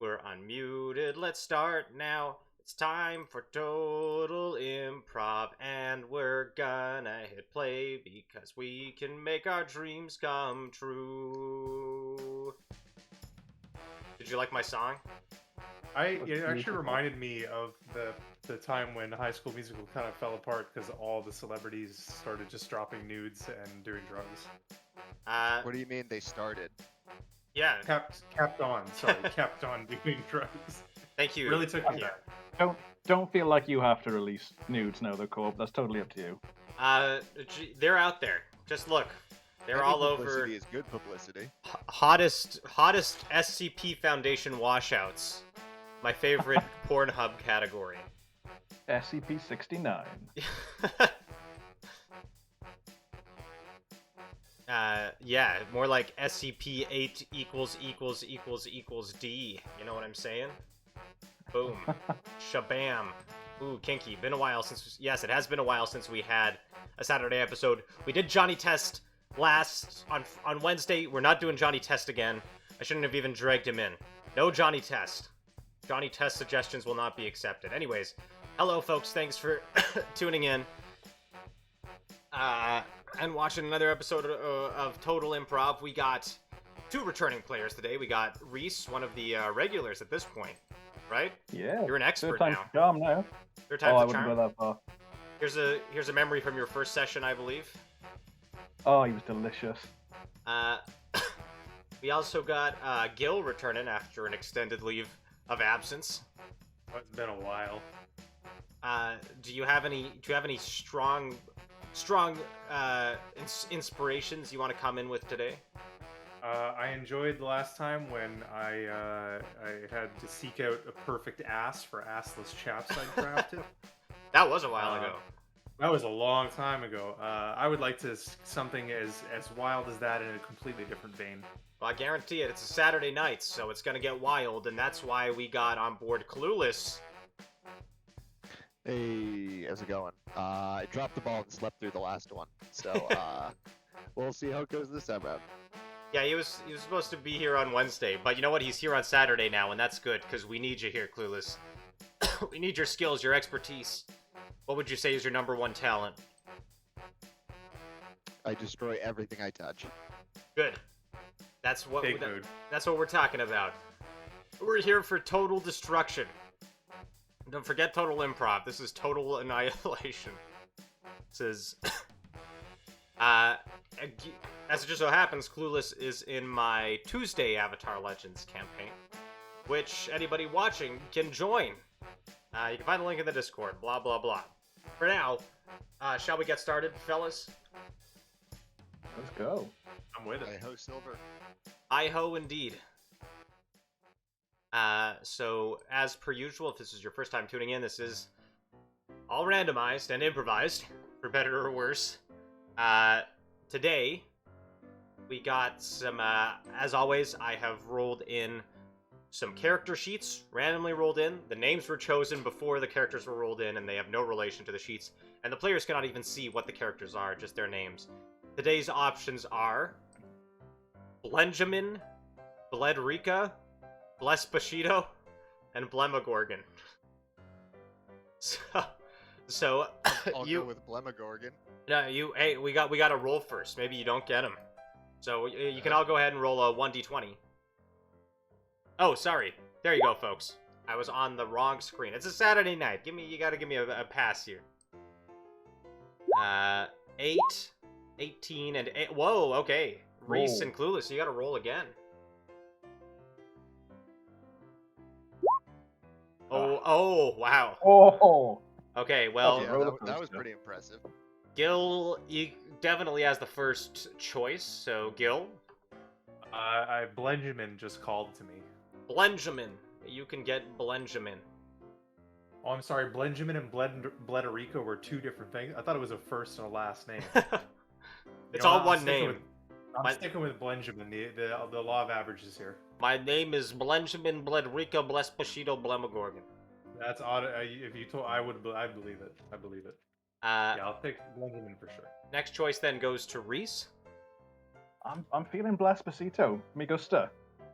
We're unmuted. Let's start now. It's time for total improv, and we're gonna hit play because we can make our dreams come true. Did you like my song? It actually reminded me of the time when High School Musical kind of fell apart because all the celebrities started just dropping nudes and doing drugs. What do you mean they started? Yeah. Kept on doing drugs. Thank you. Really took me back. Don't feel like you have to release nudes now, though, Corp. That's totally up to you. They're out there. Just look. They're all over. Publicity is good publicity. Hottest SCP Foundation washouts. My favorite Pornhub category. SCP-69. Yeah, more like SCP-8 == D. You know what I'm saying? Boom. Shabam. Ooh, kinky. Been a while since... Yes, it has been a while since we had a Saturday episode. We did Johnny Test on Wednesday. We're not doing Johnny Test again. I shouldn't have even dragged him in. No Johnny Test. Johnny Test suggestions will not be accepted. Anyways, hello, folks. Thanks for tuning in. And watching another episode of Total Improv. We got 2 returning players today. We got Reese, one of the regulars at this point, right? Yeah. You're an expert Third now. Charm now. Third time's I the wouldn't charm. go that far. Here's a memory from your first session, I believe. Oh, he was delicious. We also got Gil returning after an extended leave of absence. It's been a while. Do you have any strong inspirations you want to come in with today? I enjoyed the last time when I had to seek out a perfect ass for assless chaps I crafted. That was a while ago. That was a long time ago. I would like to something as wild as that in a completely different vein. Well, I guarantee it. It's a Saturday night, so it's gonna get wild, and that's why we got on board Clueless. Hey, how's it going? I dropped the ball and slept through the last one, so we'll see how it goes this time out. Yeah, he was supposed to be here on Wednesday, but you know what? He's here on Saturday now, and that's good because we need you here, Clueless. We need your skills, your expertise. What would you say is your #1 talent? I destroy everything I touch. Good. That's what Fake mood. That's what we're talking about. We're here for total destruction. Don't forget total improv. This is total annihilation. This is as it just so happens, Clueless is in my Tuesday Avatar Legends campaign, which anybody watching can join. You can find the link in the Discord, blah, blah, blah. For now, shall we get started, fellas? Let's go. I'm with it. Hey-ho, Silver. I-ho, indeed. So, as per usual, if this is your first time tuning in, this is all randomized and improvised, for better or worse. Today, we got some, as always, I have rolled in some character sheets, randomly rolled in. The names were chosen before the characters were rolled in, and they have no relation to the sheets. And the players cannot even see what the characters are, just their names. Today's options are Blenjamin, Bledrika, Blespashido, and Blemagorgon. So I'll go with Blemagorgon. No, hey, we got to roll first. Maybe you don't get them. So you can all go ahead and roll a 1d20. Oh, sorry. There you go, folks. I was on the wrong screen. It's a Saturday night. You gotta give me a pass here. 8, 18, and 8. Whoa, okay. Reese and Clueless, you gotta roll again. Oh, wow. Oh. Okay, well, Yeah, that was pretty impressive. Gil definitely has the first choice, so Gil. Blenjamin just called to me. Blenjamin. You can get Blenjamin. Oh, I'm sorry. Blenjamin and Blederico were 2 different things. I thought it was a first and a last name. It's all one name. I'm sticking with Blenjamin. The law of averages here. My name is Blenjamin Blederico Blespashido Blemagorgon. That's odd. If you told, I believe it. I believe it. Yeah, I'll pick Blenjamin for sure. Next choice then goes to Reese. I'm feeling Blespacito. Me gusta.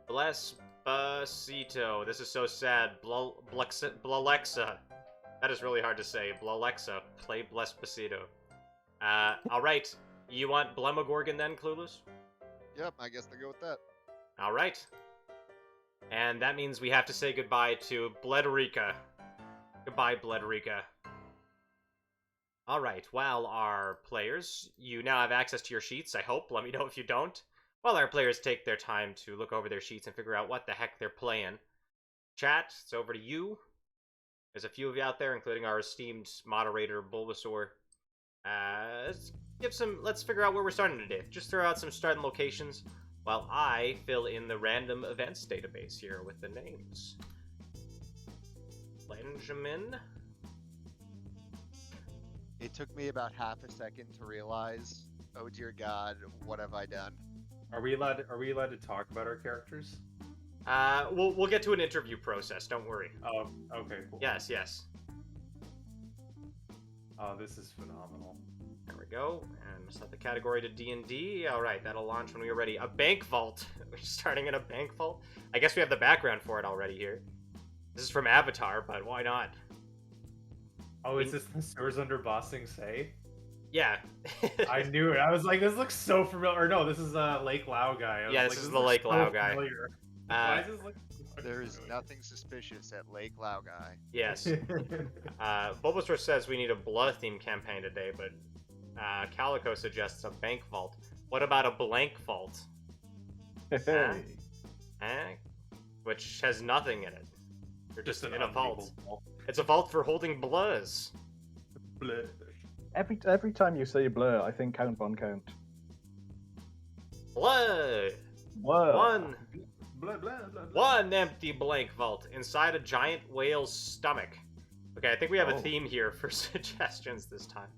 Blespacito. Despacito. This is so sad. Blalexa. That is really hard to say. Blalexa. Play Despacito. Alright. You want Blemogorgon then, Clueless? Yep, I guess they go with that. Alright. And that means we have to say goodbye to Blederica. Goodbye, Blederica. Alright, while our players, you now have access to your sheets, I hope. Let me know if you don't. While our players take their time to look over their sheets and figure out what the heck they're playing. Chat, it's over to you. There's a few of you out there, including our esteemed moderator, Bulbasaur. Let's figure out where we're starting today. Just throw out some starting locations while I fill in the random events database here with the names. Benjamin. It took me about half a second to realize, oh dear God, what have I done? Are we allowed to talk about our characters? We'll get to an interview process. Don't worry. Oh, okay, cool. Yes. Oh, this is phenomenal. There we go. And set the category to D&D. All right, that'll launch when we are ready. A bank vault. We're starting in a bank vault. I guess we have the background for it already here. This is from Avatar, but why not? Oh, is this the Sewers Under Ba Sing Se? Yeah. I knew it. I was like, this looks so familiar. Or no, this is Lake Lao guy. Yeah, this is the Lake Lao guy. Why does this look so There is familiar? nothing suspicious at Lake Lao guy. Yes. Bulbasaur says we need a blood theme campaign today, but Calico suggests a bank vault. What about a blank vault? Hey. Which has nothing in it. You're just an in a vault. unlabeled vault. It's a vault for holding blurs. Bleh. Every time you say blur, I think Count Von Count. Blood! Whoa. Blah, blah, blah, blah. One empty blank vault inside a giant whale's stomach. Okay, I think we have a Oh. theme here for suggestions this time.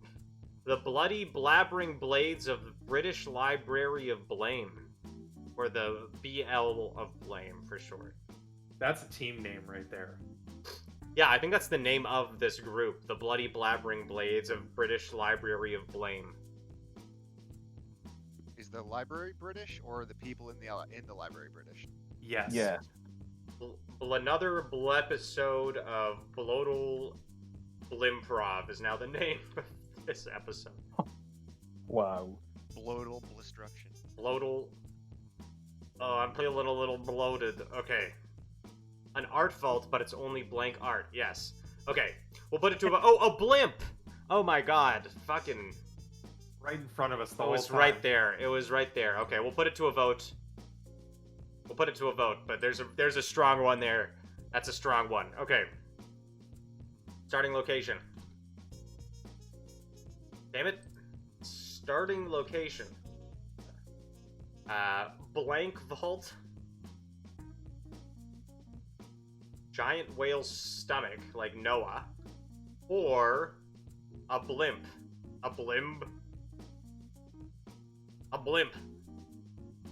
The bloody blabbering blades of the British Library of Blame. Or the BL of Blame, for short. That's a team name right there. Yeah, I think that's the name of this group. The bloody blabbering blades of British Library of Blame. Is the library British or the people in the library British? Yes. Yeah. Another episode of Bloatal Blimprov is now the name of this episode. Wow. Bloatal Blistruction. Bloatal. Oh, I'm feeling a little bloated. Okay. An art vault, but it's only blank art. Yes. Okay. We'll put it to a blimp! Oh my god. Fucking. Right in front of us the It whole was time. right there. It was right there. Okay, we'll put it to a vote. We'll put it to a vote, but there's a strong one there. That's a strong one. Okay. Starting location. Damn it. Starting location. Blank vault. Giant whale's stomach, like Noah. Or a blimp. A blimp. A blimp.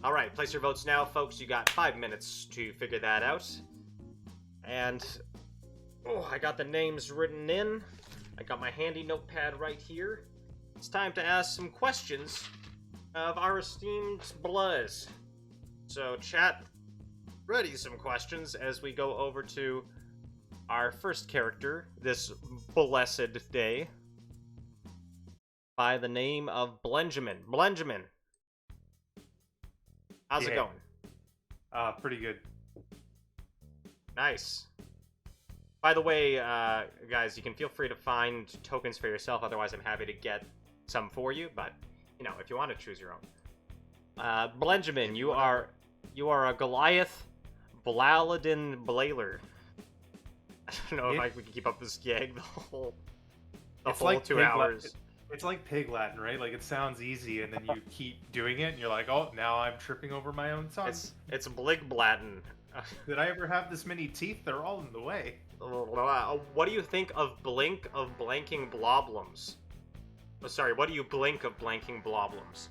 Alright, place your votes now, folks. You got 5 minutes to figure that out. And... oh, I got the names written in. I got my handy notepad right here. It's time to ask some questions of our esteemed Bluzz. So, chat, ready some questions as we go over to our first character this blessed day by the name of Blenjamin. Blenjamin. How's it Yeah. going? Pretty good. Nice. By the way, guys, you can feel free to find tokens for yourself. Otherwise, I'm happy to get some for you. But, you know, if you want to choose your own. Blenjamin, you are a Goliath Blaladin Blaler. I don't know if we can keep up this gag the whole It's 2 like Pig hours. It's like Pig Latin, right? Like, it sounds easy, and then you keep doing it, and you're like, oh, now I'm tripping over my own tongue. It's Bligblatin. Did I ever have this many teeth? They're all in the way. What do you think of blink of blanking bloblums? Oh, sorry, what do you blink of blanking bloblums?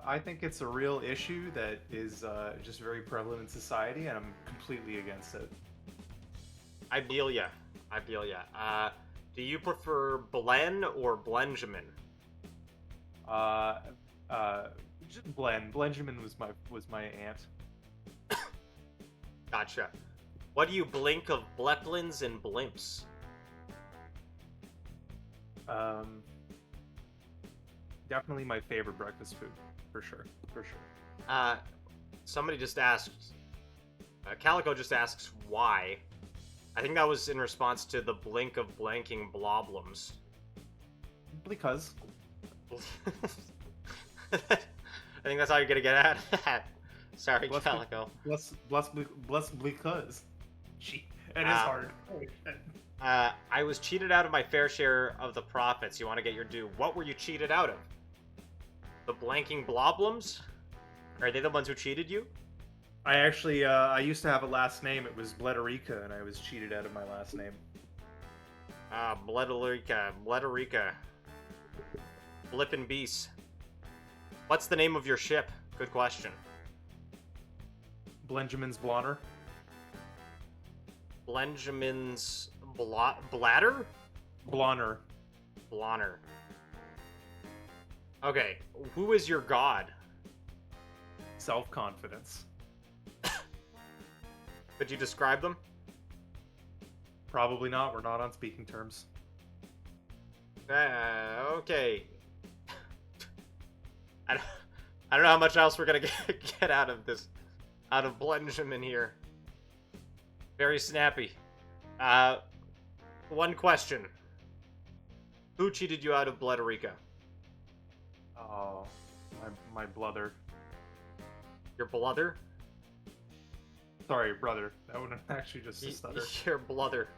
I think it's a real issue that is just very prevalent in society, and I'm completely against it. Idelia. Do you prefer Blen or Blenjamin? Just Blen. Blenjamin was my aunt. Gotcha. What do you blink of bleplins and blimps? Definitely my favorite breakfast food, for sure. Somebody just asked. Calico just asks why. I think that was in response to the blink of blanking bloblums. Because. I think that's all you're gonna get at. Sorry, Bless Calico. Bless because. Gee, it is hard. Holy shit. I was cheated out of my fair share of the profits. You want to get your due. What were you cheated out of? The blanking bloblums? Are they the ones who cheated you? I actually, I used to have a last name. It was Blederica, and I was cheated out of my last name. Blederica. Flippin' beast. What's the name of your ship? Good question. Blenjamin's Blonner. Blenjamin's bladder? Blonner. Blonner. Okay, who is your god? Self-confidence. Could you describe them? Probably not. We're not on speaking terms. Okay. I don't know how much else we're gonna get out of this, out of Benjamin here. Very snappy. One question. Who cheated you out of Blederica? Oh, my brother. Your blother? Sorry, brother. That would actually just a stutter. Your blother.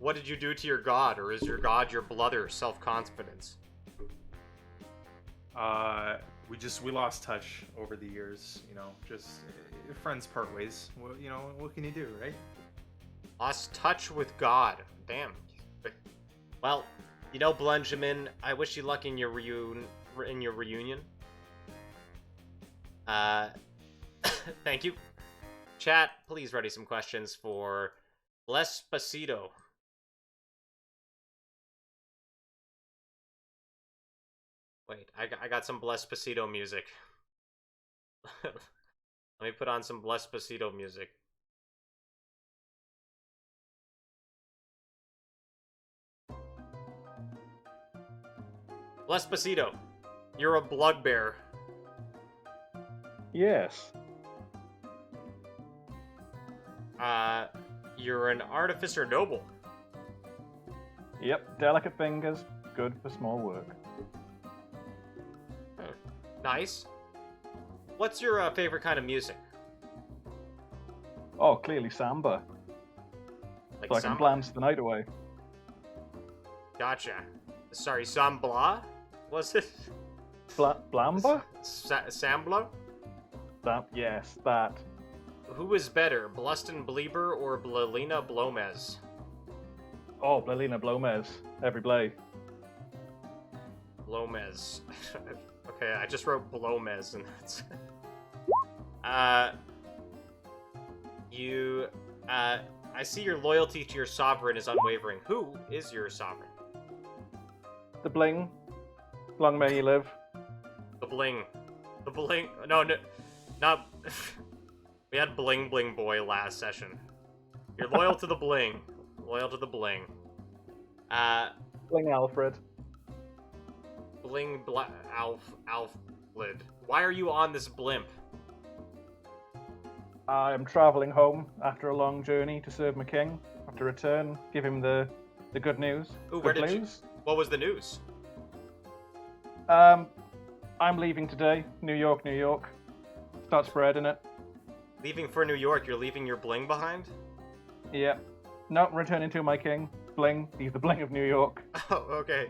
What did you do to your god, or is your god your blother self-confidence? We lost touch over the years, you know, just friends part ways. Well, you know, what can you do, right? Lost touch with God. Damn. Well, you know, Benjamin, I wish you luck in your reunion. Thank you. Chat, please ready some questions for Blespacito. Wait, I got some Blespacito music. Let me put on some Blespacito music. Blespacito, you're a bloodbear. Yes. You're an artificer noble. Yep, delicate fingers, good for small work. Nice. What's your favorite kind of music? Oh, clearly samba. Like So I can samba? glance the night away. Gotcha. Sorry, Sambla? Was it? Blamba? Sambla? Yes, that. Who is better, Bluston Bleeber or Blalina Blomez? Oh, Blalina Blomez. Every blade. Blomez. Okay, I just wrote Blomez and that's... I see your loyalty to your sovereign is unwavering. Who is your sovereign? The bling. Long may you live. The bling. The bling. No, not... We had Bling Bling Boy last session. You're loyal to the bling. Loyal to the bling. Bling Alfred. Bling Alflid. Why are you on this blimp? I am travelling home after a long journey to serve my king. I have to return, give him the good news. Ooh, good where did news. What was the news? I'm leaving today. New York, New York. Start spreading it. Leaving for New York, you're leaving your bling behind? Yeah. No, returning to my king. Bling. He's the bling of New York. Oh, okay.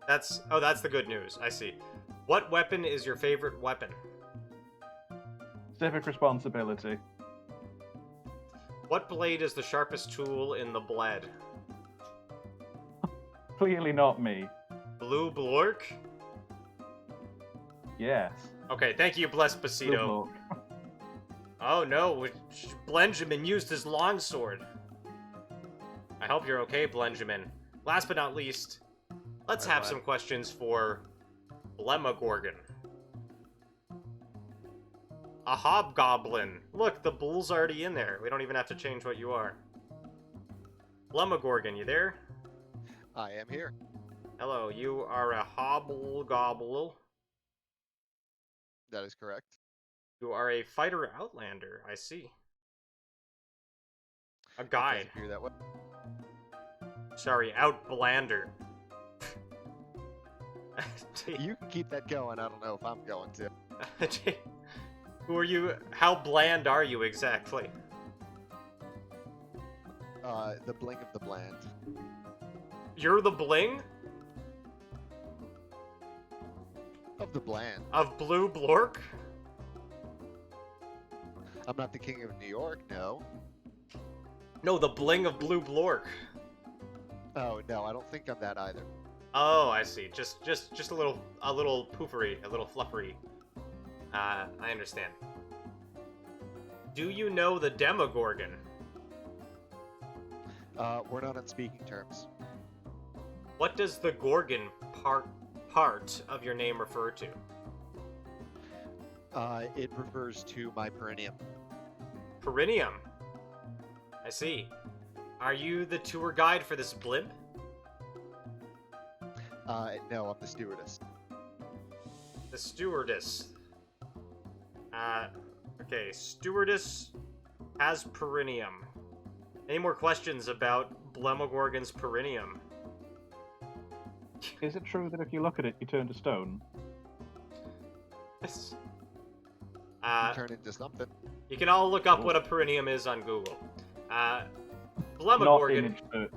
That's the good news. I see. What weapon is your favorite weapon? Civic responsibility. What blade is the sharpest tool in the bled? Clearly not me. Blue Blork? Yes. Okay, thank you, Blespacito. Good luck. Oh no, Benjamin used his longsword. I hope you're okay, Benjamin. Last but not least, let's have some questions for Blemagorgon. A hobgoblin. Look, the bull's already in there. We don't even have to change what you are. Blumagorgon, you there? I am here. Hello, you are a hobble-gobble. That is correct. You are a fighter outlander, I see. A It guide. does appear that way. Sorry, outblander. You can keep that going. I don't know if I'm going to. Who are you? How bland are you exactly? The bling of the bland. You're the bling? Of the bland. Of Blue Blork? I'm not the king of New York, no. No, the bling of Blue Blork. Oh no, I don't think I'm that either. Oh, I see. Just a little poofery, a little fluffery. I understand. Do you know the Demogorgon? We're not on speaking terms. What does the Gorgon part of your name refer to? It refers to my perineum. Perineum. I see. Are you the tour guide for this blimp? No, I'm the stewardess. The stewardess. Okay, stewardess has perineum. Any more questions about Blemogorgon's perineum? Is it true that if you look at it, you turn to stone? Yes. Turn into something. You can all look up what a perineum is on Google. Not Blemogorgon. image search.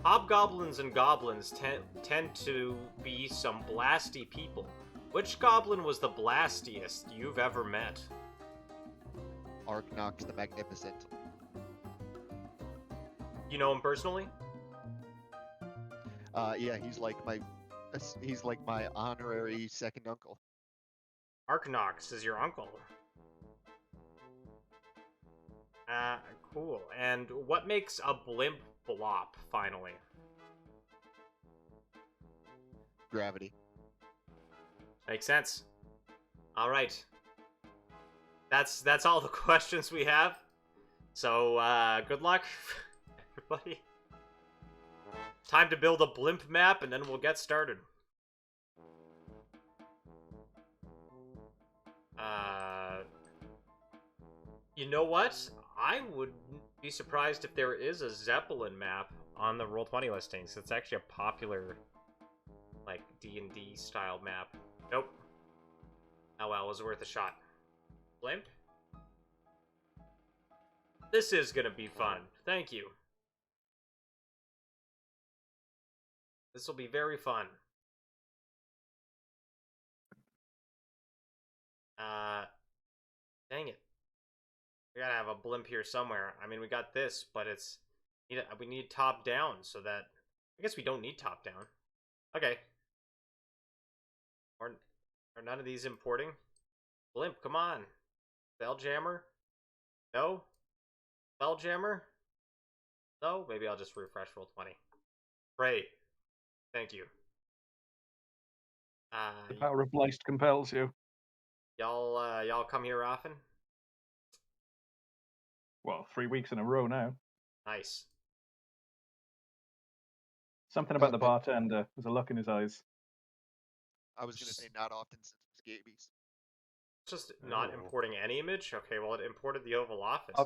Hobgoblins and goblins tend to be some blasty people. Which goblin was the blastiest you've ever met? Arknox the Magnificent. You know him personally? Yeah, he's like my honorary second uncle. Arknox is your uncle. Cool. And what makes a blimp flop, finally? Gravity. Makes sense. Alright. That's all the questions we have. So, good luck, everybody. Time to build a blimp map, and then we'll get started. You know what? I would be surprised if there is a Zeppelin map on the Roll20 listings. It's actually a popular, like, D&D style map. Nope. Oh well, it was worth a shot. Blimp? This is gonna be fun. Thank you. This will be very fun. Dang it. We gotta have a blimp here somewhere. I mean, we got this, but we need top down so that... I guess we don't need top down. Okay. Are none of these importing? Blimp, come on. Spelljammer? No? Spelljammer? No? Maybe I'll just refresh Roll20. Great. Thank you. The power of Bliss compels you. Y'all come here often? Well, 3 weeks in a row now. Nice. Something about the bartender. There's a look in his eyes. I was gonna say not often since scabies. Just not importing any image? Okay, well, it imported the Oval Office.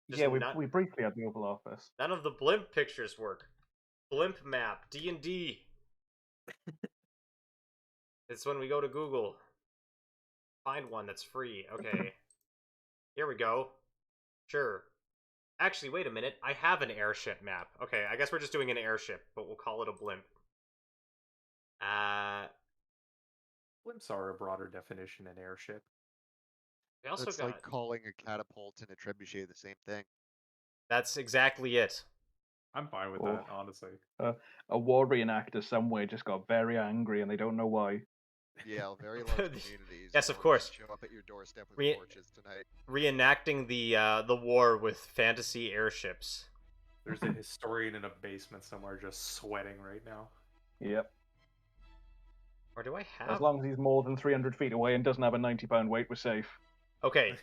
Yeah, we briefly had the Oval Office. None of the blimp pictures work. Blimp map, D&D. It's when we go to Google. Find one that's free. Okay. Here we go. Sure. Actually, wait a minute. I have an airship map. Okay, I guess we're just doing an airship, but we'll call it a blimp. Blimps are a broader definition than airship. We also It's got... like calling a catapult and a trebuchet the same thing. That's exactly it. I'm fine with that, honestly. A war reenactor somewhere just got very angry and they don't know why. Yeah, very large communities. Yes, of will course. Show up at your doorstep with torches tonight. Reenacting the war with fantasy airships. There's a historian in a basement somewhere just sweating right now. Yep. Or do I have... As long as he's more than 300 feet away and doesn't have a 90-pound weight, we're safe. Okay.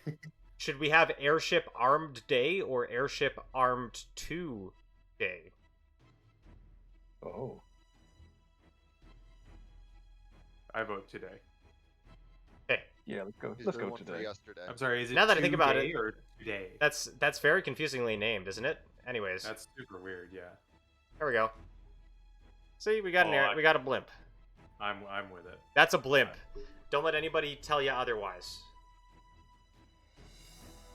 Should we have Airship Armed Day or Airship Armed 2 Day? Oh. I vote today. Okay. Yeah, let's go. Is Let's there go one for today. yesterday? I'm sorry, is it Now that I think about today it- or today? That's very confusingly named, isn't it? Anyways, That's super weird, yeah. there we go. See, we got Oh, we got a blimp. I'm with it. That's a blimp. Don't let anybody tell you otherwise.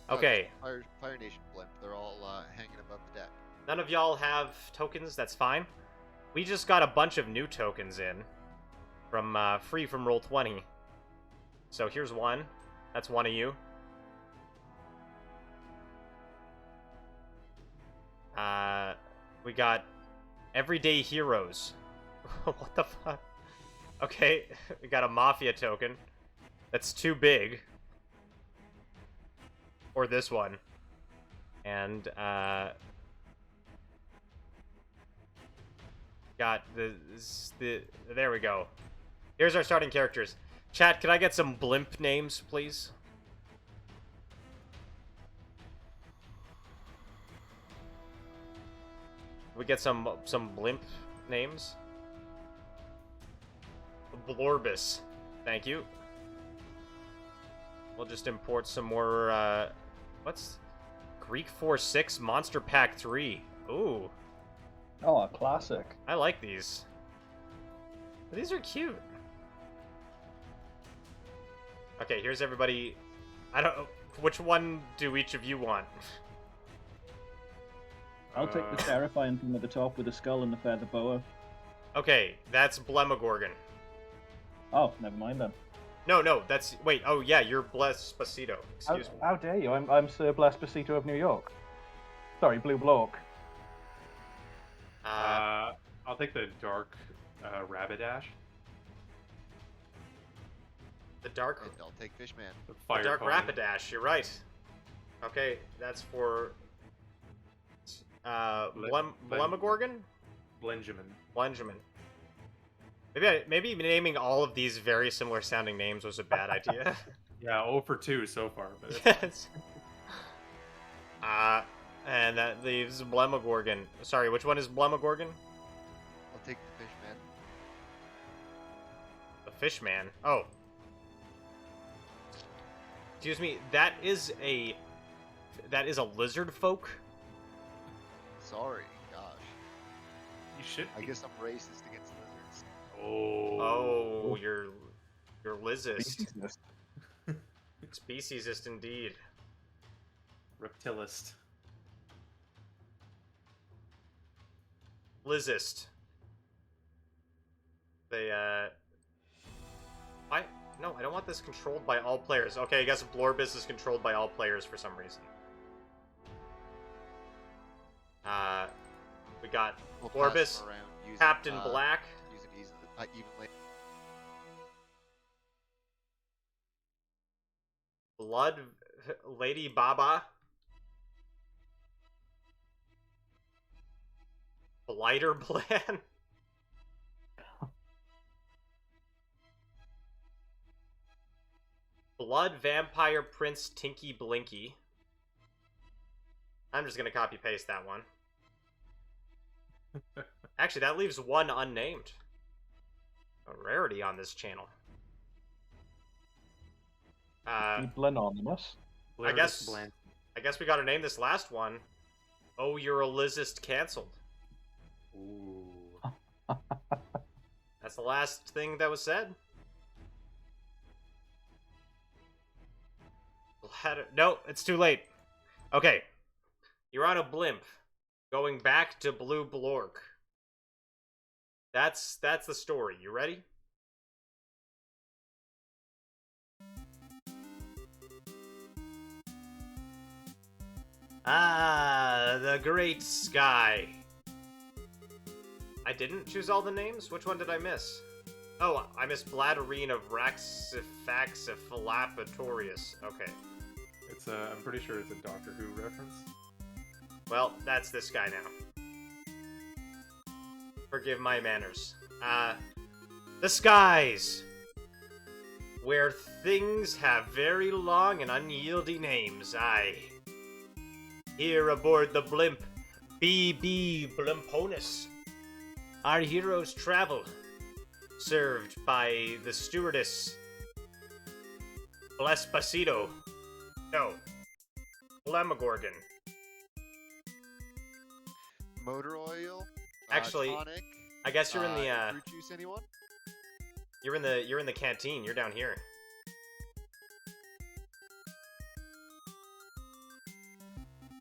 Okay. Fire Nation blimp. They're all hanging above the deck. None of y'all have tokens. That's fine. We just got a bunch of new tokens in from free from Roll20. So here's one. That's one of you. We got Everyday Heroes. What the fuck? Okay, we got a Mafia token. That's too big. Or this one. And, got the there we go. Here's our starting characters. Chat, can I get some blimp names, please? We get some blimp names. Blorbus. Thank you. We'll just import some more, what's... Greek 4-6 Monster Pack 3. Ooh. Oh, a classic. I like these. These are cute. Okay, here's everybody. I don't know. Which one do each of you want? I'll take the terrifying thing at the top with the skull and the feather boa. Okay, that's Blemagorgon. Oh, never mind then. No, that's... Wait, oh yeah, you're Blespacito. Excuse me. How dare you? I'm Sir Blespacito of New York. Sorry, Blue Block. I'll take the dark Rapidash. The Dark... And I'll take Fishman. The The fire Dark pony. Rapidash, you're right. Okay, that's for... Blemagorgon? Benjamin. Benjamin. Maybe naming all of these very similar sounding names was a bad idea. Yeah, 0 for 2 so far. But it's Yes. And that leaves Blemagorgon. Sorry, which one is Blemagorgon? I'll take the Fishman. The Fishman. Oh. Excuse me. That is a lizard folk. Sorry, gosh. you should. I guess I'm racist against lizards. Oh, you're lizist. Speciesist. Speciesist indeed. Reptilist. Lizist. They No, I don't want this controlled by all players. Okay, I guess Blorbus is controlled by all players for some reason. We got We'll pass Blorbus, them around using, Captain Black, using evenly. Blood Lady Baba, Blighter Bland, Blood Vampire Prince Tinky Blinky. I'm just gonna copy paste that one. Actually, that leaves one unnamed. A rarity on this channel. Blenonymous. I guess- Bland. I guess we gotta name this last one. Oh, you're a Lizist cancelled. Ooh. That's the last thing that was said. No, it's too late. Okay. You're on a blimp. Going back to Blue Blork. That's the story. You ready? Ah, the great sky. I didn't choose all the names? Which one did I miss? Oh, I missed Bladderine of Raxifaxifilapatorius. Okay. It's I'm pretty sure it's a Doctor Who reference. Well, that's this guy now. Forgive my manners. The skies! where things have very long and unyielding names. Aye. Here aboard the blimp, BB Blimponus, our heroes travel, served by the stewardess, Blespacito. No. Blemagorgon. Motor oil. Actually, tonic. I guess you're in the Fruit juice, anyone? you're in the canteen. You're down here.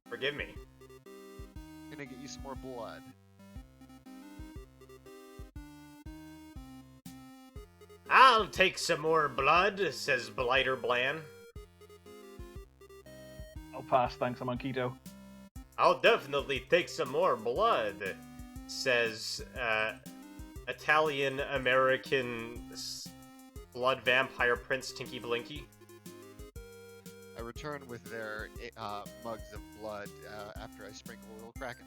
Forgive me. Gonna get you some more blood. I'll take some more blood, says Blighter Bland. I'll pass, thanks, I'm on keto. I'll definitely take some more blood, says Italian American blood vampire Prince Tinky Blinky. I return with their mugs of blood after I sprinkle a little Kraken.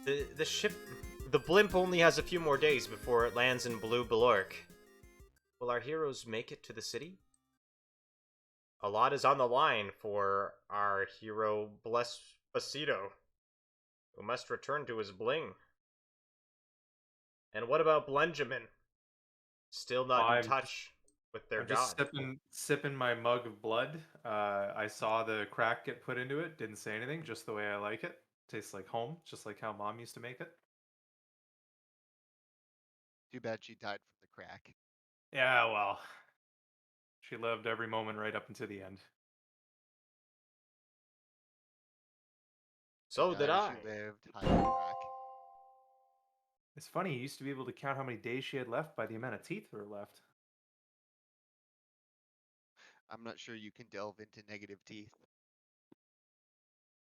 The ship, the blimp only has a few more days before it lands in Blue Balork. Will our heroes make it to the city? A lot is on the line for our hero Blespacito, who must return to his bling. And what about Blenjamin? Still not in touch with their I'm god. just sipping my mug of blood. I saw the crack get put into it. Didn't say anything. Just the way I like it. Tastes like home, just like how Mom used to make it. Too bad she died from the crack. Yeah, well, she lived every moment right up until the end. So did I. She lived high on crack. It's funny. You used to be able to count how many days she had left by the amount of teeth that were left. I'm not sure you can delve into negative teeth.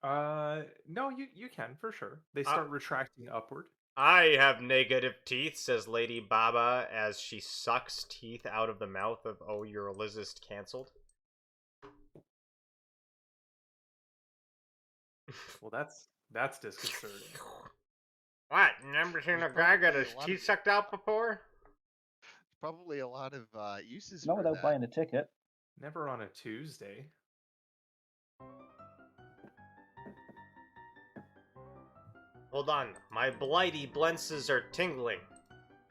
No, you can for sure. They start retracting upward. I have negative teeth, says Lady Baba as she sucks teeth out of the mouth of Oh Your Elizist cancelled. Well, that's disconcerting. What? Never seen a guy get his teeth sucked out before? Probably a lot of uses Not for without that. buying a ticket. Never on a Tuesday. Hold on, my blighty blenses are tingling,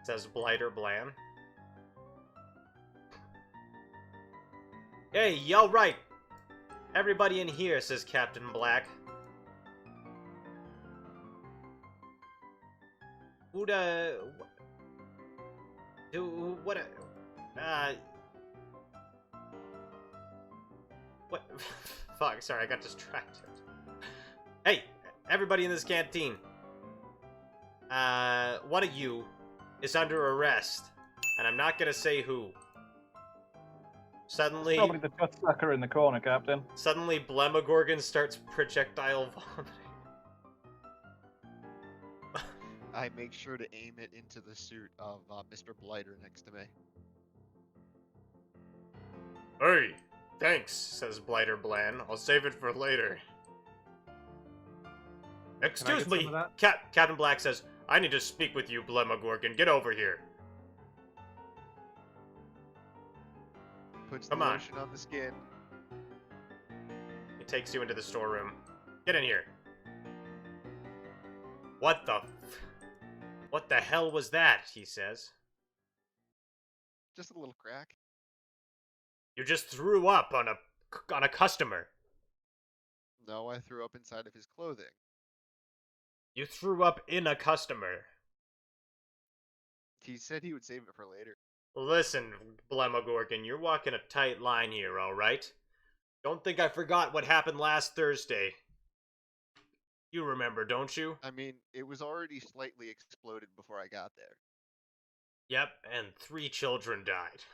says Blighter Bland. Hey, y'all right. Everybody in here, says Captain Black. What? Fuck, sorry, I got distracted. Hey, everybody in this canteen. One of you is under arrest, and I'm not gonna say who. Suddenly, Probably the gut sucker in the corner, Captain. Suddenly, Blemagorgon starts projectile vomiting. I make sure to aim it into the suit of Mr. Blighter next to me. Hey, thanks, says Blighter Bland. I'll save it for later. Excuse me, Captain Black says, I need to speak with you, Blemagorgon. Get over here. Puts Come the on. lotion on the skin. He takes you into the storeroom. Get in here. What the hell was that? He says. Just a little crack. You just threw up on a customer. No, I threw up inside of his clothing. You threw up in a customer. He said he would save it for later. Listen, Blemagorgon, you're walking a tight line here, alright? Don't think I forgot what happened last Thursday. You remember, don't you? I mean, it was already slightly exploded before I got there. Yep, and 3 children died.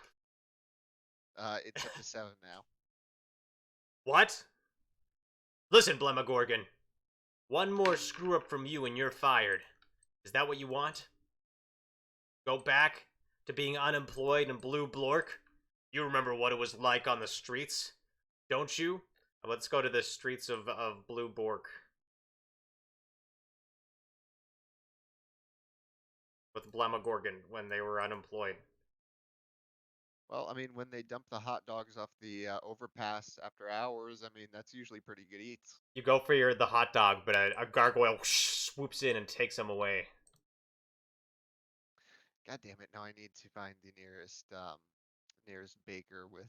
It's up to 7 now. What? Listen, Blemagorgon. One more screw-up from you and you're fired. Is that what you want? Go back to being unemployed in Blue Blork? You remember what it was like on the streets, don't you? Let's go to the streets of Blue Bork. with Blemagorgon when they were unemployed? Well, I mean, when they dump the hot dogs off the overpass after hours, I mean, that's usually pretty good eats. You go for the hot dog, but a gargoyle swoops in and takes them away. God damn it! Now I need to find the nearest baker with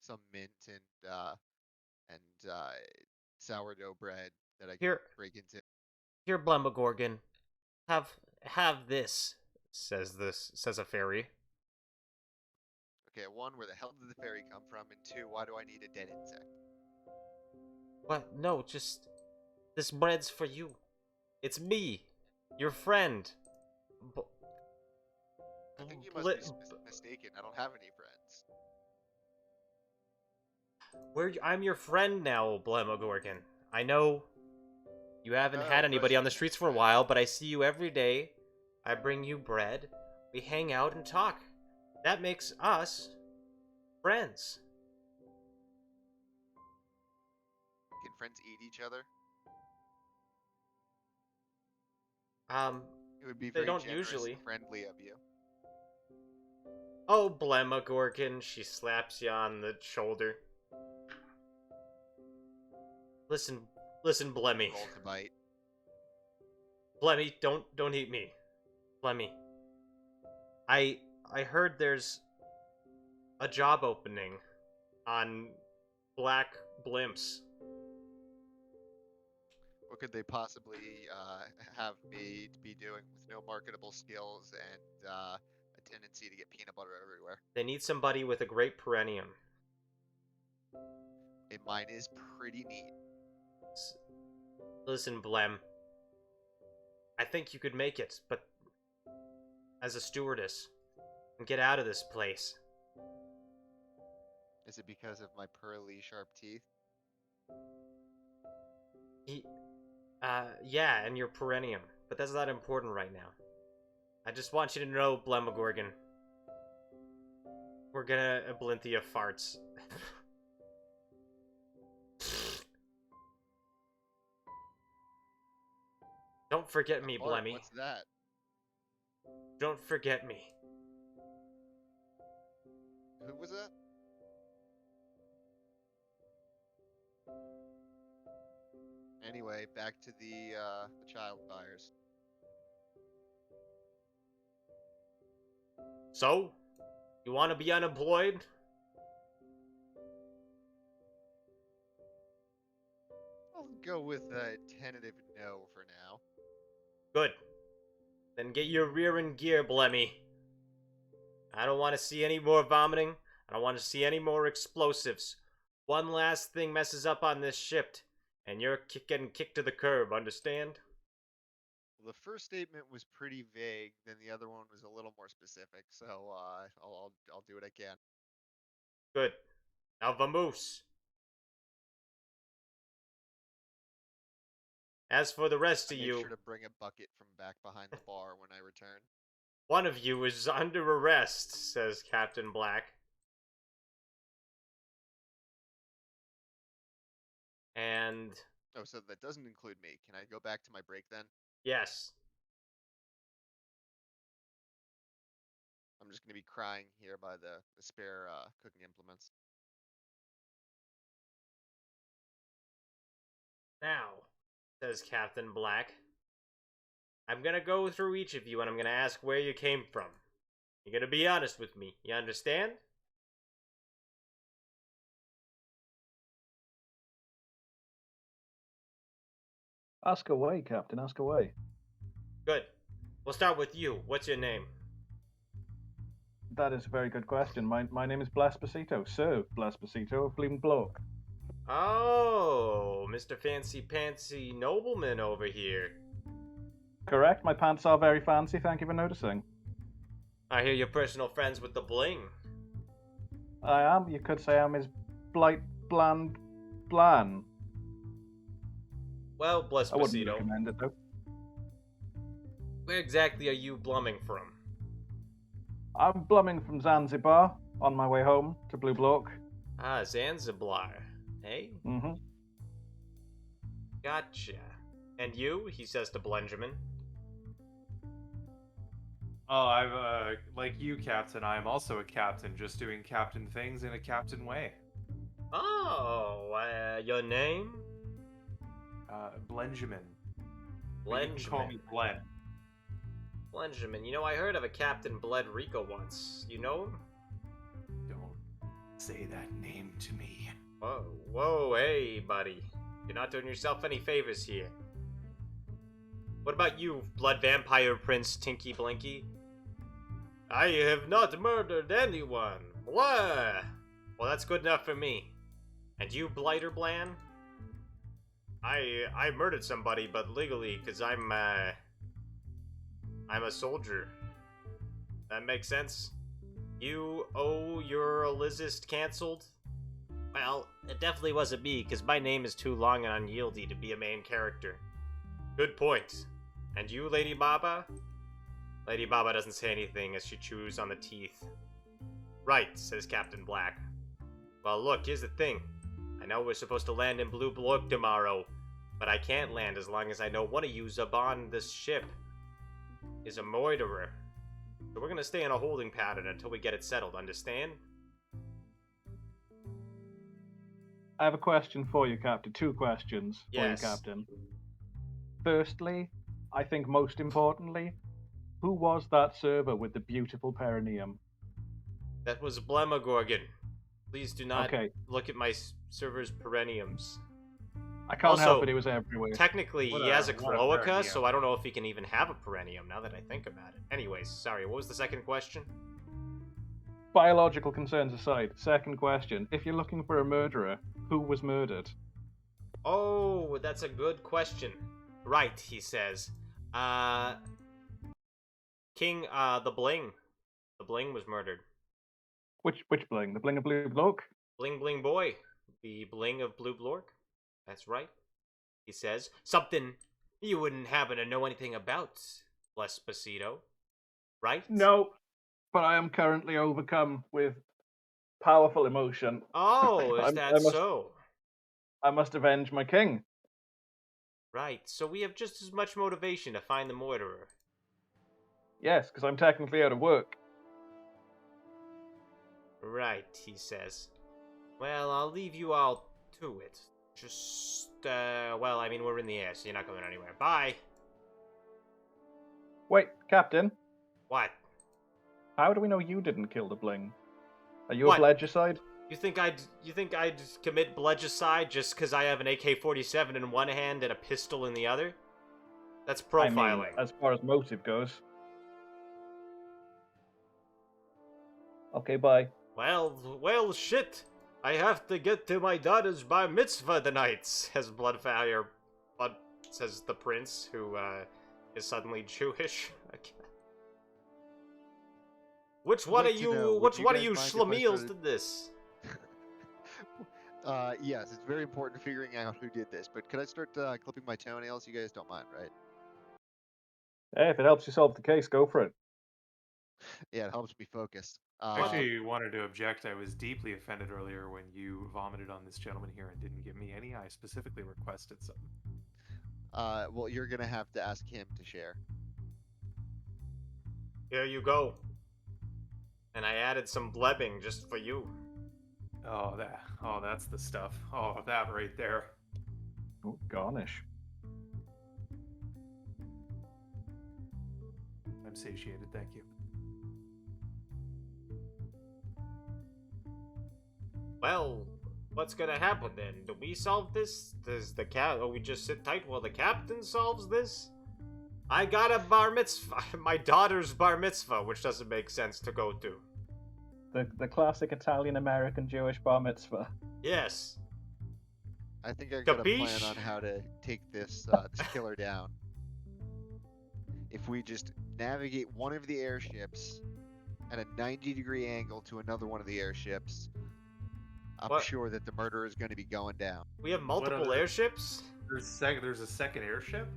some mint and sourdough bread that I can Here, break into. here, Blemagorgon, have this. Says a fairy. Okay, one, where the hell did the fairy come from? And two, why do I need a dead insect? What? No, just this bread's for you. It's me, your friend. I think you must be mistaken. I don't have any friends. I'm your friend now, Blemagorgon. I know you haven't Oh, had anybody but on the streets for a while, but I see you every day. I bring you bread. We hang out and talk. That makes us friends. Can friends eat each other? It would be They very don't generous usually. and friendly of you. Oh, Blemagorgon, she slaps you on the shoulder. Listen, Blemmy. Roll to bite. Blemmy, don't eat me. Blemmy. I heard there's a job opening on Black Blimps. What could they possibly have me to be doing with no marketable skills and a tendency to get peanut butter everywhere? They need somebody with a great perennium. And mine is pretty neat. Listen, Blem. I think you could make it, but as a stewardess, and get out of this place. Is it because of my pearly sharp teeth? Yeah, and your perennium. But that's not important right now. I just want you to know, Blemagorgon. We're gonna Ablinthia farts. Don't forget me, Fart? Blemmy. What's that? Don't forget me. Who was that? Anyway, back to the child fires. So? You want to be unemployed? I'll go with a tentative no for now. Good. Then get your rear in gear, Blemmy. I don't want to see any more vomiting. I don't want to see any more explosives. One last thing messes up on this ship, and you're getting kicked to the curb, understand? Well, the first statement was pretty vague, then the other one was a little more specific, so I'll do what I can. Good. Now vamoose. As for the rest of Make you, sure to bring a bucket from back behind the bar when I return. one of you is under arrest, says Captain Black. And Oh, so that doesn't include me. Can I go back to my break then? yes, I'm just gonna be crying here by the spare cooking implements. now, says Captain Black, I'm gonna go through each of you and I'm gonna ask where you came from. You're gonna be honest with me, you understand? Ask away, Captain, ask away. Good. We'll start with you. What's your name? That is a very good question. My name is Blaspacito, Sir Blaspacito of Blimprov. Oh, Mr. Fancy Pantsy Nobleman over here. Correct, my pants are very fancy, thank you for noticing. I hear you're personal friends with the bling. I am, you could say I'm his bland blan. Well, bless I wouldn't Pasito. recommend it though. Where exactly are you blumming from? I'm blumming from Zanzibar on my way home to Blue Block. Ah, Zanzibar. Hey? Mm-hmm. Gotcha. And you? He says to Blenjamin. Oh, I'm like you, Captain. I am also a captain, just doing captain things in a captain way. Oh, your name? Blenjamin. But you can call me Blenjamin. Blen. Blenjamin. You know, I heard of a Captain Bled Rico once. You know him? Don't say that name to me. Whoa, hey, buddy. You're not doing yourself any favors here. What about you, Blood Vampire Prince Tinky Blinky? I have not murdered anyone. Blah! Well, that's good enough for me. And you, Blighter Blan? I murdered somebody, but legally, because I'm a soldier. That makes sense? You owe your Elizist cancelled? Well, it definitely wasn't me, because my name is too long and unyieldy to be a main character. Good point. And you, Lady Baba? Lady Baba doesn't say anything as she chews on the teeth. Right, says Captain Black. Well, look, here's the thing. I know we're supposed to land in Blue Block tomorrow, but I can't land as long as I know one of you's on this ship is a murderer. So we're gonna stay in a holding pattern until we get it settled, understand? I have a question for you, Captain. 2 questions Yes. for you, Captain. Firstly, I think most importantly, who was that server with the beautiful perineum? That was Blemagorgon. Please do not Okay. look at my server's perenniums. I can't Also, help it, it was everywhere. Technically, What he has a what cloaca, perennium. so I don't know if he can even have a perennium now that I think about it. Anyways, sorry, what was the second question? Biological concerns aside, second question. If you're looking for a murderer, who was murdered? Oh, that's a good question. Right, he says. King, the Bling. The Bling was murdered. Which bling? The bling of blue bloke? Bling Bling Boy. The Bling of Blue Blork. That's right. He says. Something you wouldn't happen to know anything about, Lespacito. Right? No, but I am currently overcome with powerful emotion. Oh, is that so? I must avenge my king. Right, so we have just as much motivation to find the murderer. Yes, because I'm technically out of work. Right, he says. Well, I'll leave you all to it. Just, well, I mean, we're in the air, so you're not going anywhere. Bye! Wait, Captain, What? how do we know you didn't kill the bling? Are you What? a pledgicide? You think I'd commit bledgicide just because I have an AK-47 in one hand and a pistol in the other? That's profiling. I mean, as far as motive goes. Okay, bye. Well, shit! I have to get to my daughter's bar mitzvah tonight, says says the prince, who, is suddenly Jewish. Which one of you schlemiels did this? Yes, it's very important figuring out who did this, but could I start clipping my toenails? You guys don't mind, right? Hey, if it helps you solve the case, go for it. Yeah, it helps me focus. I actually wanted to object. I was deeply offended earlier when you vomited on this gentleman here and didn't give me any. I specifically requested some. Well, you're gonna have to ask him to share. Here you go. And I added some blebbing just for you. Oh, that's the stuff. Oh, that right there. Oh, garnish. I'm satiated, thank you. Well, what's gonna happen then? Do we solve this? Does the or we just sit tight while the captain solves this? I got a bar mitzvah, my daughter's bar mitzvah, which doesn't make sense to go to. The classic Italian-American Jewish bar mitzvah. Yes. I think I got a plan Capiche? on how to take this this killer down. If we just navigate one of the airships at a 90-degree angle to another one of the airships, I'm sure that the murderer is going to be going down. We have multiple airships? There's a second airship?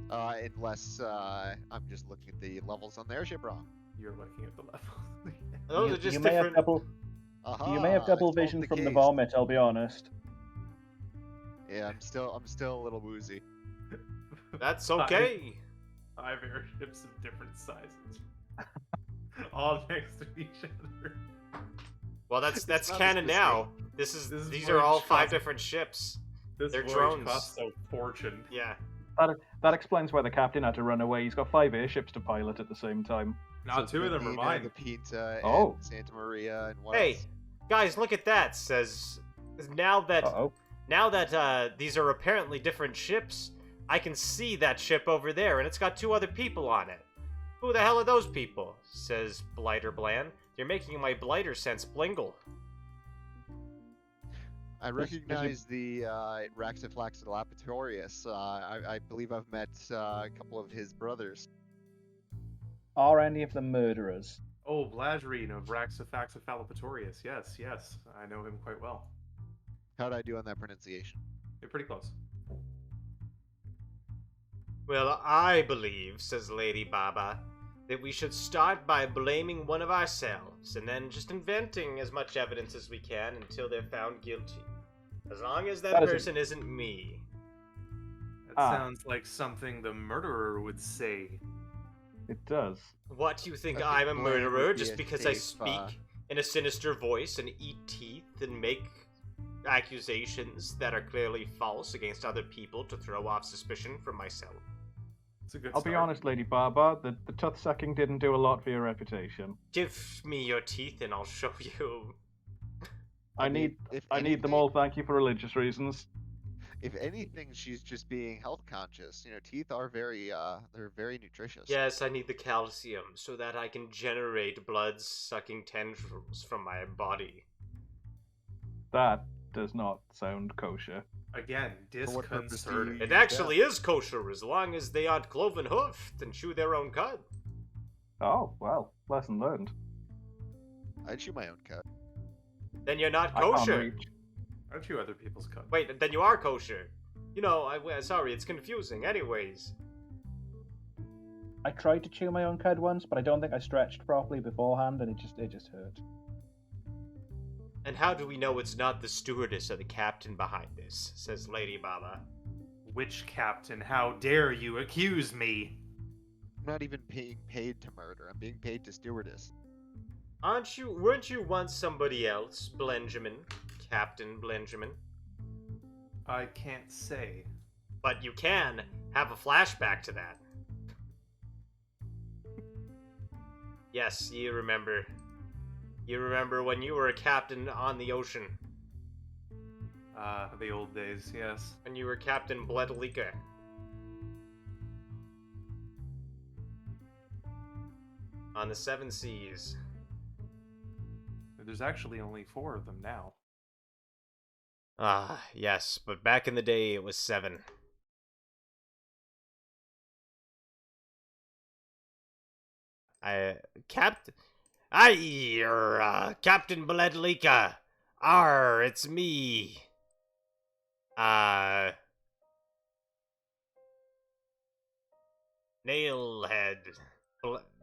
Unless I'm just looking at the levels on the airship wrong. You're looking at the level. Those are just you may have different. double. You may have double I solved vision the from the case. vomit. I'll be honest. Yeah, I'm still a little woozy. That's okay. 5 airships of different sizes. All next to each other. Well, that's not canon this now. These voyage are all 5 costs- different ships. This They're voyage drones. costs a fortune. Yeah. That explains why the captain had to run away. He's got 5 airships to pilot at the same time. Not 2 of them are Nina, mine. the Pinta, Oh. and Santa Maria, and what Hey, else? guys, look at that. Says now that Uh-oh. these are apparently different ships, I can see that ship over there, and it's got 2 other people on it. Who the hell are those people? Says Blighter Bland. You're making my blighter sense blingle. I recognize the Raxiflaxidolapatorius. I believe I've met a couple of his brothers. Are any of them murderers? Oh, Bladrine of Raxifaxifalipatorius. Yes, yes. I know him quite well. How'd I do on that pronunciation? You're pretty close. Well, I believe, says Lady Baba, that we should start by blaming one of ourselves, and then just inventing as much evidence as we can until they're found guilty. As long as that That is a- person isn't me. That Ah. sounds like something the murderer would say. It does. What, you think I think I'm a blame murderer would be just a because I safe, speak in a sinister voice and eat teeth and make accusations that are clearly false against other people to throw off suspicion from myself? It's a good I'll be start. honest, Lady Baba, the tooth sucking didn't do a lot for your reputation. Give me your teeth and I'll show you. I need if them anything- all, thank you, for religious reasons. If anything, she's just being health conscious. You know, teeth are they're very nutritious. Yes, I need the calcium so that I can generate blood-sucking tendrils from my body. That does not sound kosher. Again, For what purpose do you disconcerting. use It actually is kosher as long as they aren't cloven-hoofed and chew their own cud. Oh, well, lesson learned. I chew my own cut. Then you're not I can't kosher. reach. I chew other people's cut. Wait, then you are kosher. You know, sorry, it's confusing. Anyways. I tried to chew my own cud once, but I don't think I stretched properly beforehand, and it just hurt. And how do we know it's not the stewardess or the captain behind this? Says Lady Baba. Which captain? How dare you accuse me? I'm not even being paid to murder. I'm being paid to stewardess. Weren't you once somebody else, Blenjamin? Captain Blenjamin? I can't say. But you can have a flashback to that. Yes, you remember. You remember when you were a captain on the ocean. The old days, yes. When you were Captain Bledalika. On the 7 seas. There's actually only 4 of them now. Ah, yes, but back in the day it was 7. Captain Bledalika. It's me.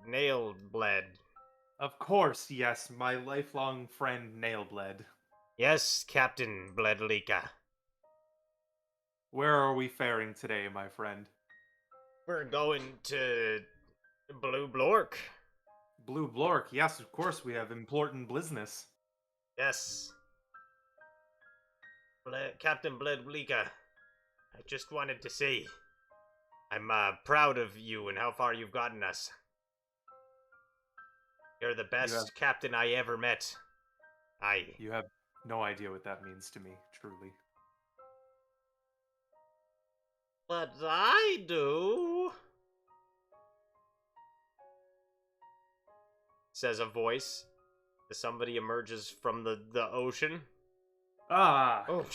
Nail bled. Of course, yes, my lifelong friend Nailbled. Yes, Captain Bledalika. Where are we faring today, my friend? We're going to Blue Blork. Blue Blork, yes, of course, we have important business. Yes. Captain Bledalika. I just wanted to say, I'm proud of you and how far you've gotten us. You're the best captain I ever met. You have no idea what that means to me, truly. But I do. Says a voice as somebody emerges from the ocean. Ah, Oh,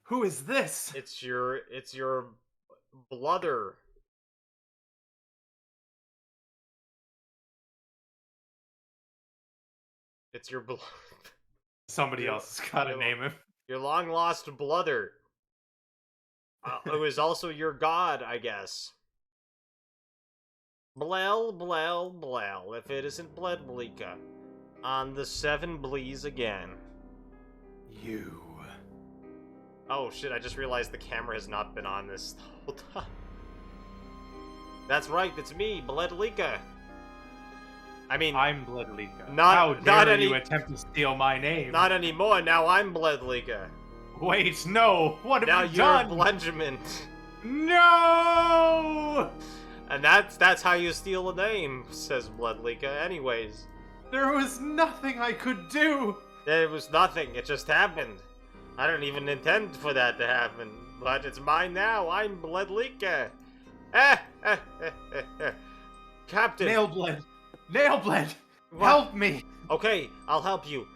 who is this? It's your blother. It's your Somebody else has got to name him. your long lost blother. Who is also your god, I guess. Blel, blel, blel, if it isn't Bledalika. On the 7 Blees again. You. Oh shit, I just realized the camera has not been on this the whole time. That's right, it's me, Bledlika. I mean, I'm Bledlika. Not- How not dare any- you attempt to steal my name? not anymore, now I'm Bledlika. Wait, no! What have Now you you're done? Blenjamin. No! And that's how you steal a name, says Bledlika. Anyways, There was nothing I could do! there was nothing, it just happened. I don't even intend for that to happen, but it's mine now, I'm Bledlika. Captain. Nailblade! Nailblade! What? Help me! Okay, I'll help you.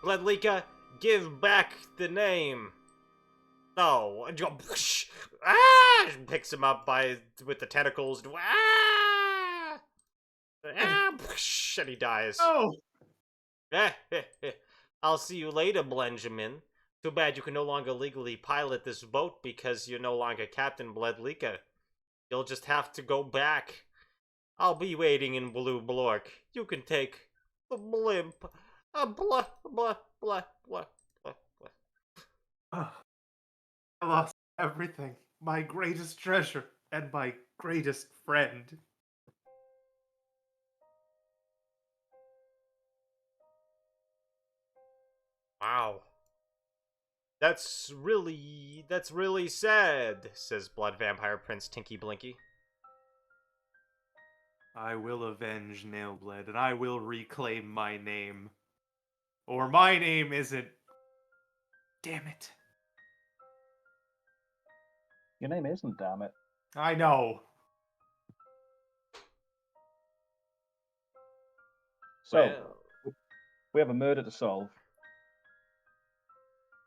Bledlika, give back the name. No. Ah! Picks him up with the tentacles. Ah! Ah! And he dies. No! I'll see you later, Blenjamin. Too bad you can no longer legally pilot this boat because you're no longer Captain Bledlika. You'll just have to go back. I'll be waiting in Blue Blork. You can take the blimp. Blah, blah, blah, blah, blah, blah. I lost everything. My greatest treasure and my greatest friend. Wow. That's really sad, says Blood Vampire Prince Tinky Blinky. I will avenge Nailblade, and I will reclaim my name. Or my name isn't. Damn it. Your name isn't, damn it. I know. So, Well, we have a murder to solve.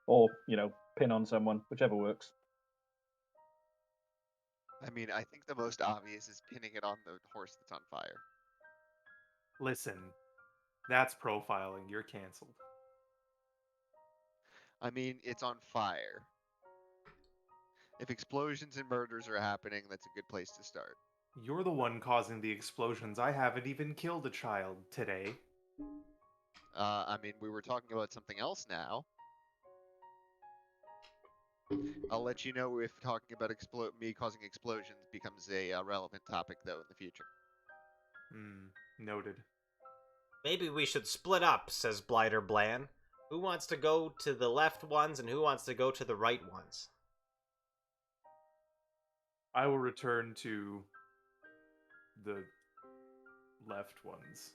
Or, pin on someone, whichever works. I mean, I think the most obvious is pinning it on the horse that's on fire. Listen, that's profiling. You're canceled. I mean, it's on fire. If explosions and murders are happening, that's a good place to start. You're the one causing the explosions. I haven't even killed a child today. I mean, we were talking about something else now. I'll let you know if talking about me causing explosions becomes a relevant topic, though, in the future. Noted. maybe we should split up, says Blighter Bland. Who wants to go to the left ones and who wants to go to the right ones? I will return to the left ones.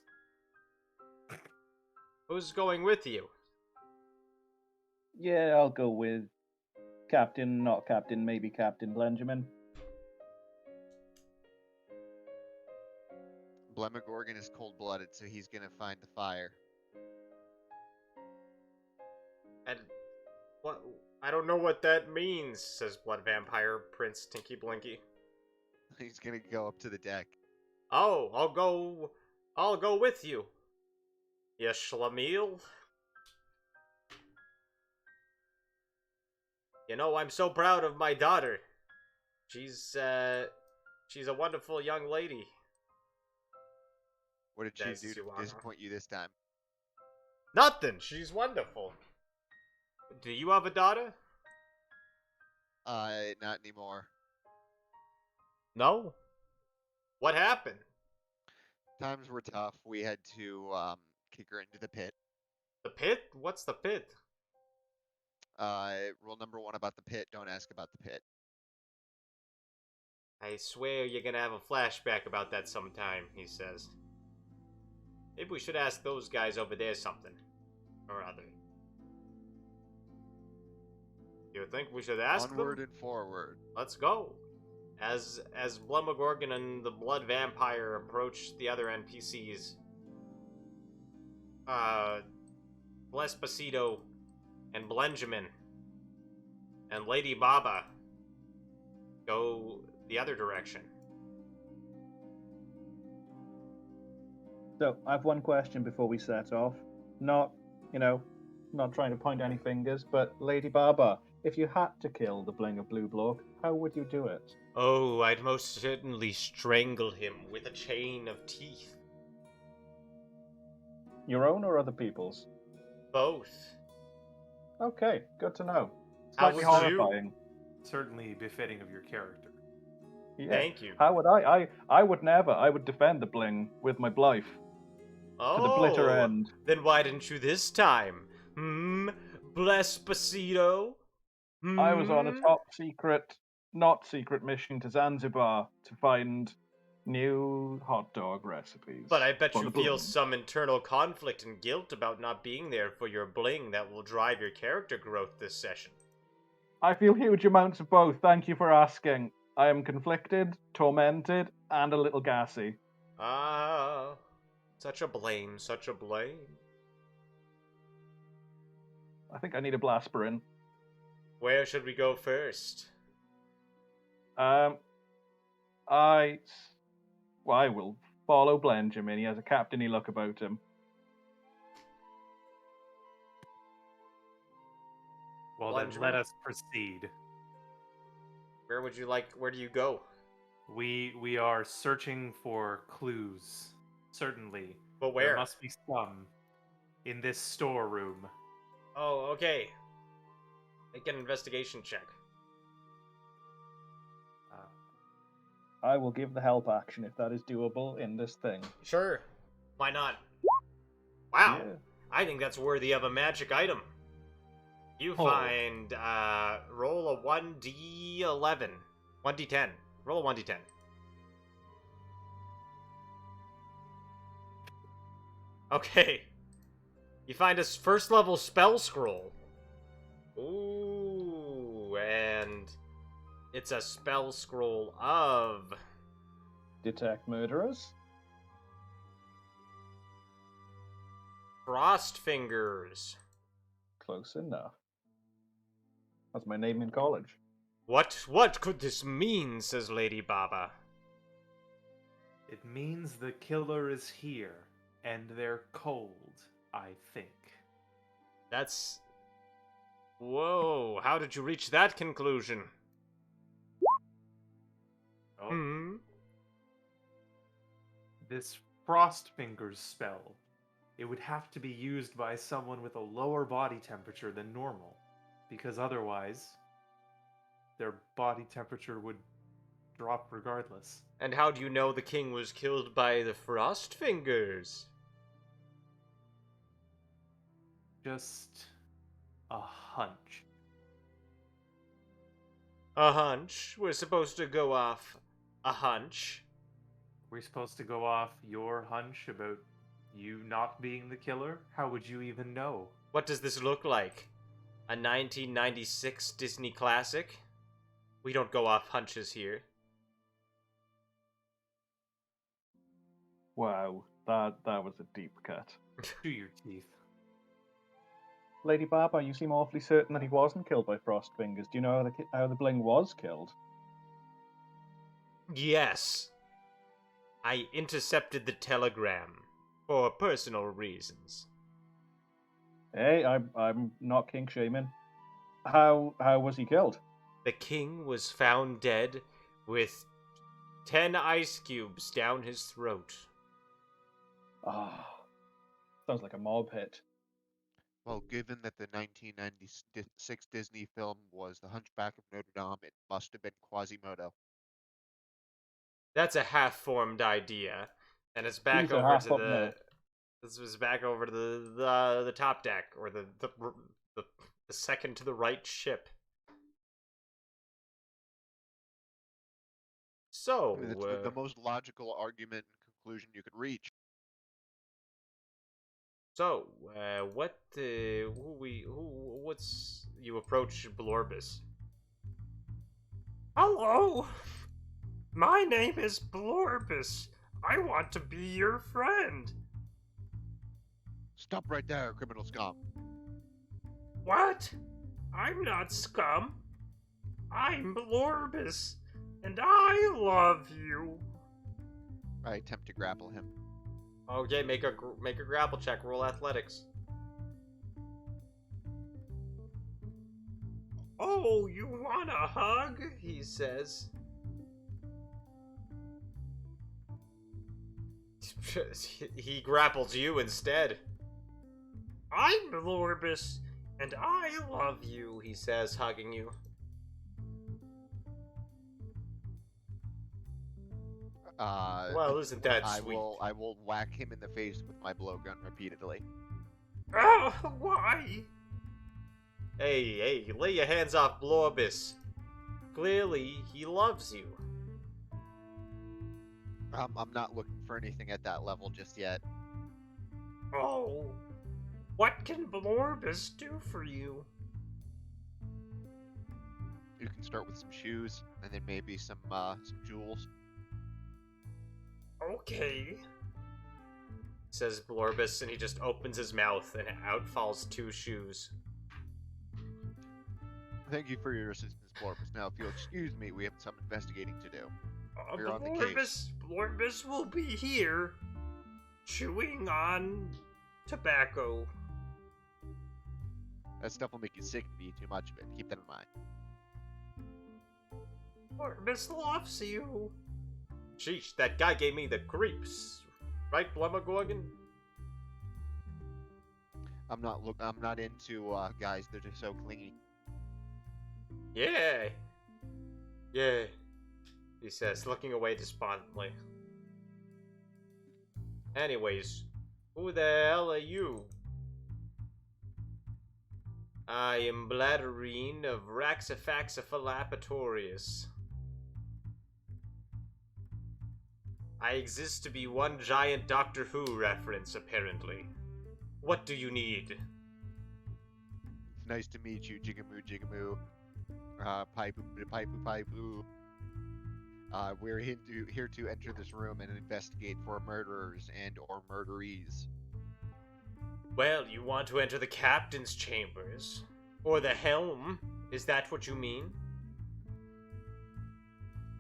Who's going with you? Yeah, I'll go with Captain, not Captain, maybe Captain Blenjamin. Blemagorgon is cold-blooded, so he's gonna find the fire. And what? I don't know what that means, says Blood Vampire Prince Tinky Blinky. He's gonna go up to the deck. Oh, I'll go with you. You schlemiel. You know, I'm so proud of my daughter. She's a wonderful young lady. What did she That's do to Suana. disappoint you this time? Nothing. She's wonderful. Do you have a daughter? Not anymore. No. What happened? Times were tough. We had to kick her into the pit. The pit? What's the pit? Rule number 1 about the pit: don't ask about the pit. I swear you're gonna have a flashback about that sometime, he says. Maybe we should ask those guys over there something. Or other. You think we should ask Onward them? and forward. Let's go. As Blemagorgon and the Blood Vampire approach the other NPCs, Blespacito and Blenjamin and Lady Baba go the other direction. So, I have one question before we set off. Not trying to point any fingers, but Lady Baba, if you had to kill the Bling of Blue Block, how would you do it? Oh, I'd most certainly strangle him with a chain of teeth. Your own or other people's? Both. Okay, good to know. How Slightly would you? horrifying. Certainly befitting of your character. Yeah. Thank you. How would I would never. I would defend the bling with my life. To the bitter Oh, end. then why didn't you this time? Blespacito? I was on a Hmm? top secret, not secret mission to Zanzibar to find new hot dog recipes. But I bet for you the feel bling. some internal conflict and guilt about not being there for your bling that will drive your character growth this session. I feel huge amounts of both. Thank you for asking. I am conflicted, tormented, and a little gassy. Ah, such a blame, such a blame. I think I need a blasprin. Where should we go first? I will follow Benjamin. He has a captainy look about him. Well, then Benjamin? let us proceed. Where do you go? We are searching for clues. Certainly. But There where? must be some in this storeroom. Oh, okay. Make an investigation check. I will give the help action if that is doable in this thing. Sure. Why not? Wow. Yeah. I think that's worthy of a magic item. You Oh. find, roll a 1d11. 1d10. Roll a 1d10. Okay. You find a first level spell scroll. Ooh, and it's a spell scroll of Detect murderers. Frost Fingers. Close enough. That's my name in college. What could this mean, says Lady Baba. It means the killer is here, and they're cold, I think. That's... Whoa, how did you reach that conclusion? Oh, Hmm? this Frost Fingers spell. It would have to be used by someone with a lower body temperature than normal, because otherwise, their body temperature would drop regardless. And how do you know the king was killed by the Frost Fingers? Just a hunch. A hunch? We're supposed to go off a hunch? We're supposed to go off your hunch about you not being the killer? How would you even know? What does this look like? A 1996 Disney classic? We don't go off hunches here. Wow, that was a deep cut. To your teeth. Lady Baba, you seem awfully certain that he wasn't killed by Frost Fingers. Do you know how the bling was killed? Yes. I intercepted the telegram for personal reasons. Hey, I'm not kink shaming. How was he killed? The king was found dead with 10 ice cubes down his throat. Ah, sounds like a mob hit. Well, given that the 1996 Disney film was The Hunchback of Notre Dame, it must have been Quasimodo. That's a half-formed idea, and it's back He's a over to half-up the. now. This was back over to the top deck, or the second to the right ship. So, I mean, it's the most logical argument and conclusion you could reach. So, what's you approach Blorbus? Hello, my name is Blorbus. I want to be your friend. Stop right there, criminal scum. What? I'm not scum. I'm Blorbus, and I love you. I attempt to grapple him. Okay, make a grapple check. Roll athletics. Oh, you want a hug? He says. He grapples you instead. I'm Blorbus, and I love you, he says, hugging you. Well, isn't that sweet? I will whack him in the face with my blowgun repeatedly. Oh, why? Hey, lay your hands off Blorbus. Clearly, he loves you. I'm not looking for anything at that level just yet. Oh, what can Blorbus do for you? You can start with some shoes, and then maybe some jewels. Okay, says Blorbus, and he just opens his mouth, and out falls 2 shoes. Thank you for your assistance, Blorbus. Now, if you'll excuse me, we have some investigating to do. We're on the case. Blorbus will be here, chewing on tobacco. That stuff will make you sick if you eat too much of it. Keep that in mind. Blorbus loves you. Sheesh, that guy gave me the creeps. Right, Blumagorgon? I'm not into guys that are so clingy. Yeah, he says, looking away despondently. Anyways, who the hell are you? I am Bladderine of Raxifaxifilapatorius. I exist to be one giant Doctor Who reference, apparently. What do you need? It's nice to meet you, Jigamoo Jigamoo. Paipu. We're here to enter this room and investigate for murderers and or murderees. Well, you want to enter the captain's chambers? Or the helm? Is that what you mean?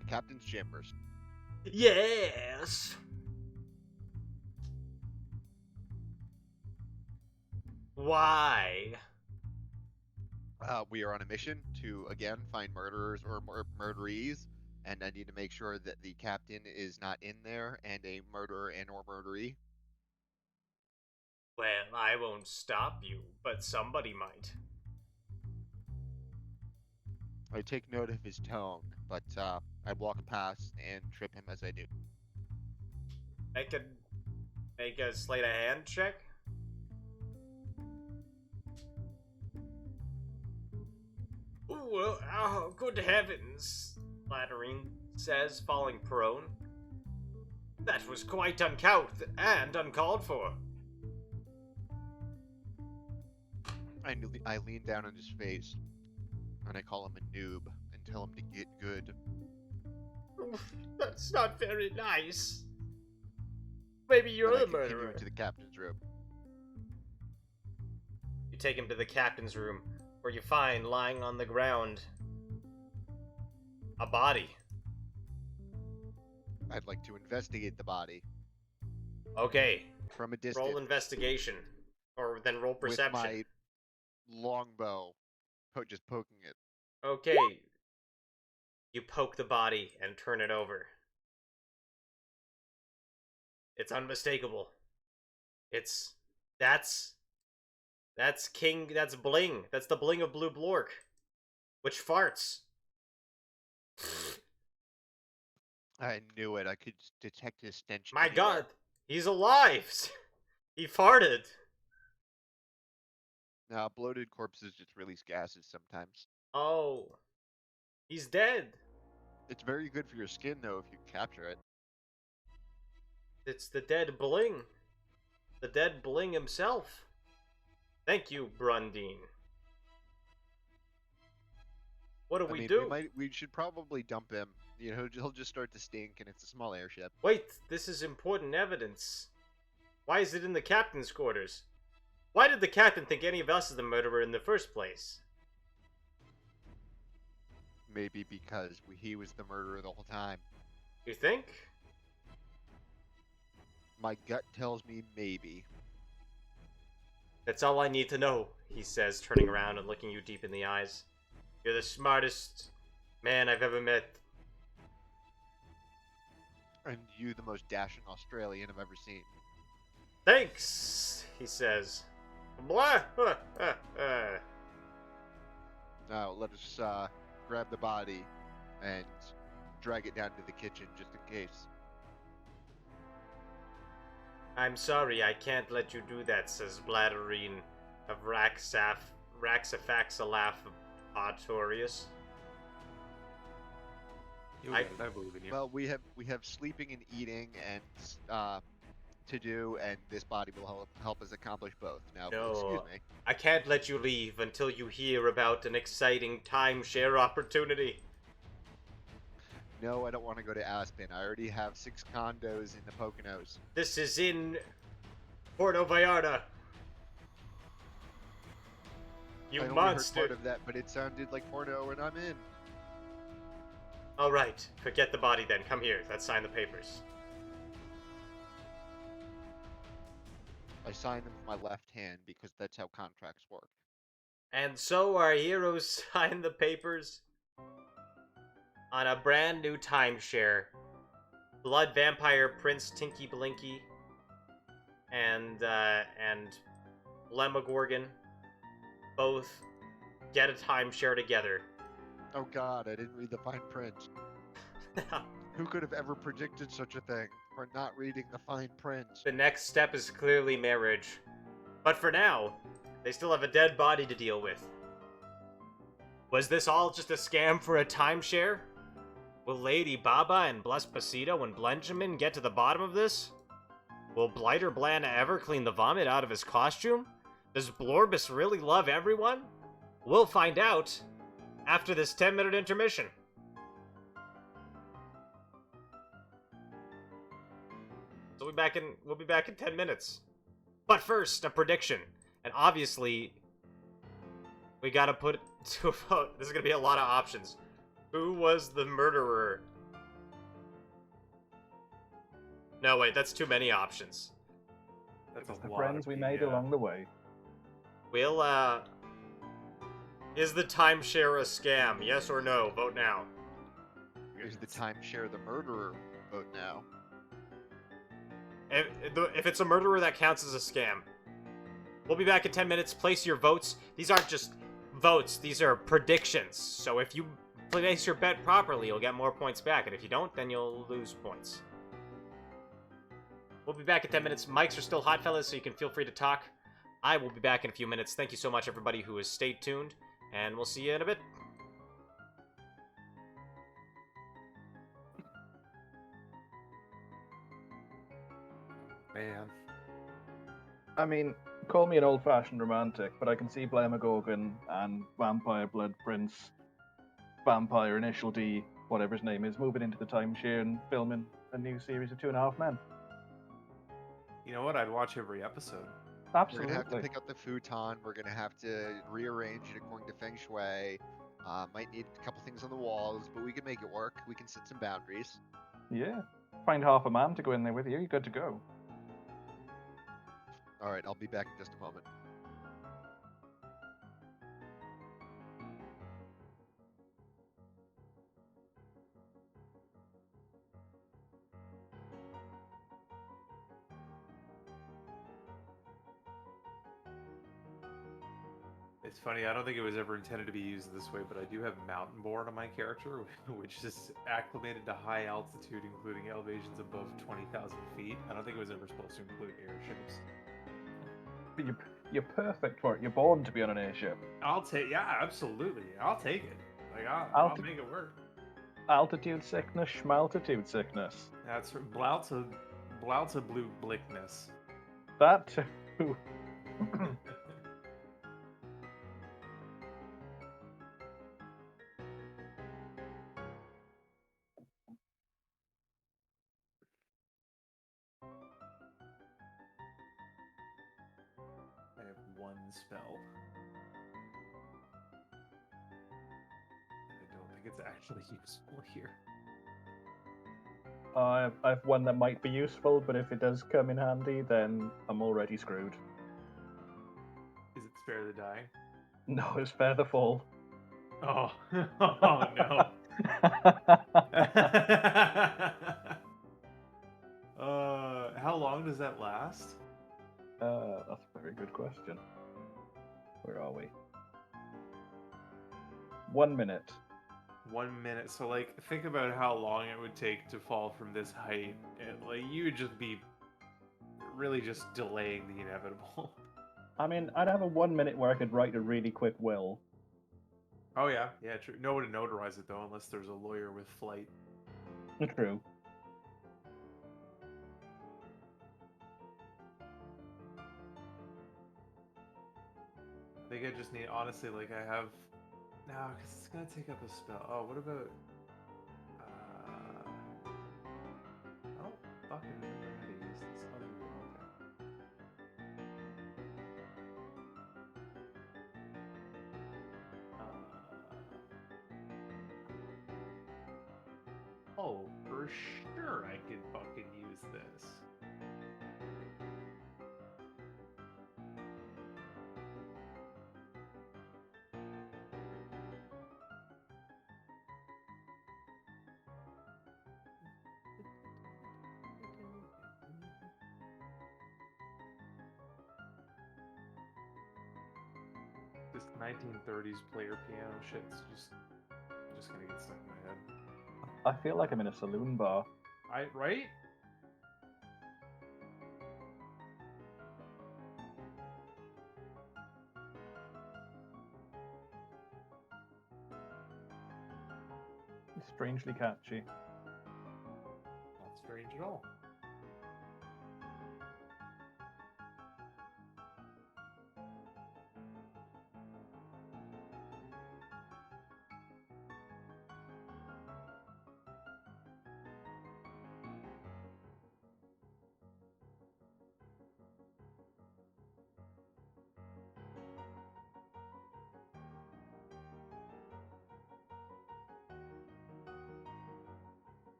The captain's chambers. Yes! Why? We are on a mission to, again, find murderers or murderees, and I need to make sure that the captain is not in there, and a murderer and or murderee. Well, I won't stop you, but somebody might. I take note of his tone, but I walk past and trip him as I do. I could make a sleight of hand check? Ooh, oh, good heavens, Bladderine says, falling prone. That was quite uncouth and uncalled for. I lean down on his face, and I call him a noob, and tell him to get good. That's not very nice. Maybe you're Then I the continue murderer. into the captain's room. You take him to the captain's room, where you find, lying on the ground, a body. I'd like to investigate the body Okay, from a distance. roll investigation. Or then roll perception. With my longbow, just poking it. Okay. You poke the body and turn it over. It's unmistakable. That's Bling. That's the Bling of Blue Blork. Which farts. I knew it. I could detect his stench. My anywhere. god, he's alive. He farted. Now, bloated corpses just release gases sometimes. Oh. He's dead. It's very good for your skin, though, if you capture it. It's the dead Bling. The dead Bling himself. Thank you, Brundine. What do we do? We should probably dump him. You know, he'll just start to stink, and it's a small airship. Wait, this is important evidence. Why is it in the captain's quarters? Why did the captain think any of us is the murderer in the first place? Maybe because he was the murderer the whole time. You think? My gut tells me maybe. That's all I need to know, he says, turning around and looking you deep in the eyes. You're the smartest man I've ever met. And you the most dashing Australian I've ever seen. Thanks, he says. Blah. Now, let us grab the body and drag it down to the kitchen just in case. I'm sorry, I can't let you do that, says Bladderine of Raxafaxalaf Autorius. You'll get it, I believe in you. Well, we have sleeping and eating and to do, and this body will help us accomplish both. Now, excuse No, me. I can't let you leave until you hear about an exciting timeshare opportunity. No, I don't want to go to Aspen. I already have 6 condos in the Poconos. This is in Puerto Vallarta. You I only monster. heard part of that, but it sounded like porno, and I'm in. All right, forget the body then. Come here. Let's sign the papers. I signed them with my left hand because that's how contracts work. And so our heroes sign the papers on a brand new timeshare. Blood Vampire Prince Tinky Blinky and Lemogorgon both get a timeshare together. Oh God, I didn't read the fine print. Who could have ever predicted such a thing? For not reading the fine print. The next step is clearly marriage. But for now, they still have a dead body to deal with. Was this all just a scam for a timeshare? Will Lady Baba and Blespacito and Blenjamin get to the bottom of this? Will Blighter Bland ever clean the vomit out of his costume? Does Blorbus really love everyone? We'll find out after this 10-minute intermission. So we'll be back in 10 minutes. But first, a prediction. And obviously, we gotta put it to a vote. This is gonna be a lot of options. Who was the murderer? No, wait, that's too many options. That's The a lot friends of we made along the way. We'll, is the timeshare a scam? Yes or no? Vote now. Is the timeshare the murderer? Vote now. If it's a murderer, that counts as a scam. We'll be back in 10 minutes. Place your votes. These aren't just votes. These are predictions. So if you place your bet properly, you'll get more points back. And if you don't, then you'll lose points. We'll be back in 10 minutes. Mics are still hot, fellas, so you can feel free to talk. I will be back in a few minutes. Thank you so much, everybody who has stayed tuned. And we'll see you in a bit. Man. I mean, call me an old-fashioned romantic, but I can see Blemogorgon and Vampire Blood Prince, Vampire Initial D, whatever his name is, moving into the timeshare and filming a new series of 2.5 Men. You know what? I'd watch every episode. We're Absolutely. gonna have to pick up the futon. We're gonna have to rearrange it according to Feng Shui. Might need a couple things on the walls, but we can make it work. We can set some boundaries. Yeah. Find half a man to go in there with you. You're good to go. All right, I'll be back in just a moment. It's funny, I don't think it was ever intended to be used this way, but I do have Mountain Born on my character, which is acclimated to high altitude, including elevations above 20,000 feet. I don't think it was ever supposed to include airships. But you're perfect for it. You're born to be on an airship. Yeah, absolutely. I'll take it. Like, I'll make it work. Altitude sickness, schmaltitude sickness. That's Blauta Blue Blickness. That too. I have one spell. I don't think it's actually useful here. I have one that might be useful, but if it does come in handy, then I'm already screwed. Is it Spare the Dying? No, it's Spare the Fall. Oh, oh no. How long does that last? That's a very good question. Where are we? 1 minute. 1 minute. So, like, think about how long it would take to fall from this height. And, like, you would just be really just delaying the inevitable. I mean, I'd have a 1 minute where I could write a really quick will. Oh yeah, yeah, true. No one to notarize it though, unless there's a lawyer with flight. True. I think I just need, honestly, like I have, no, because it's gonna take up a spell. Oh, what about, I don't fucking remember how to use this. Oh, there we go. Okay. Oh, for sure I could fucking use this. This 1930s player piano shit's just gonna get stuck in my head. I feel like I'm in a saloon bar. Right? It's strangely catchy. Not strange at all.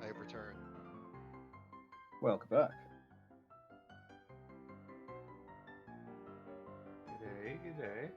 I have returned. Welcome back. Good day.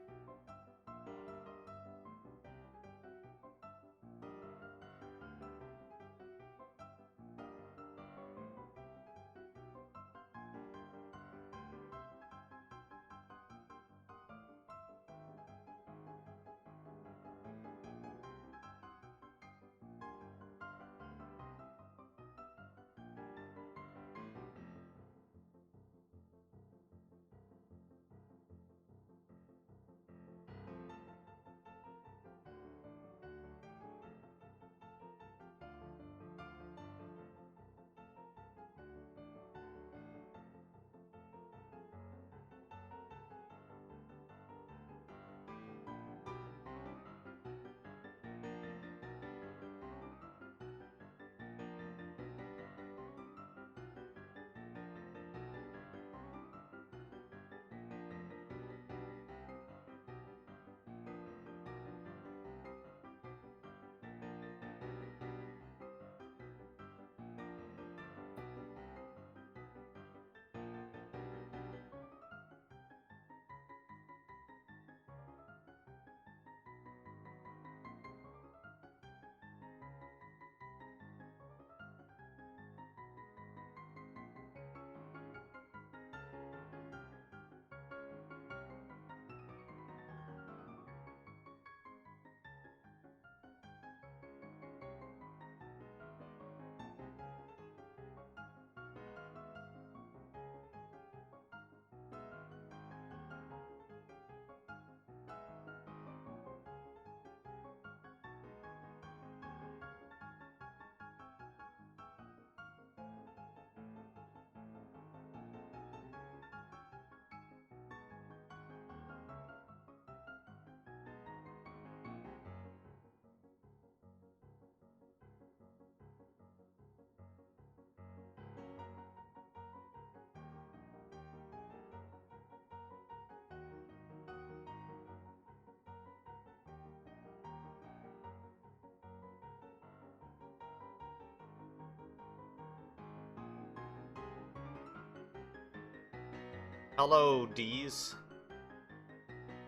Hello, D's.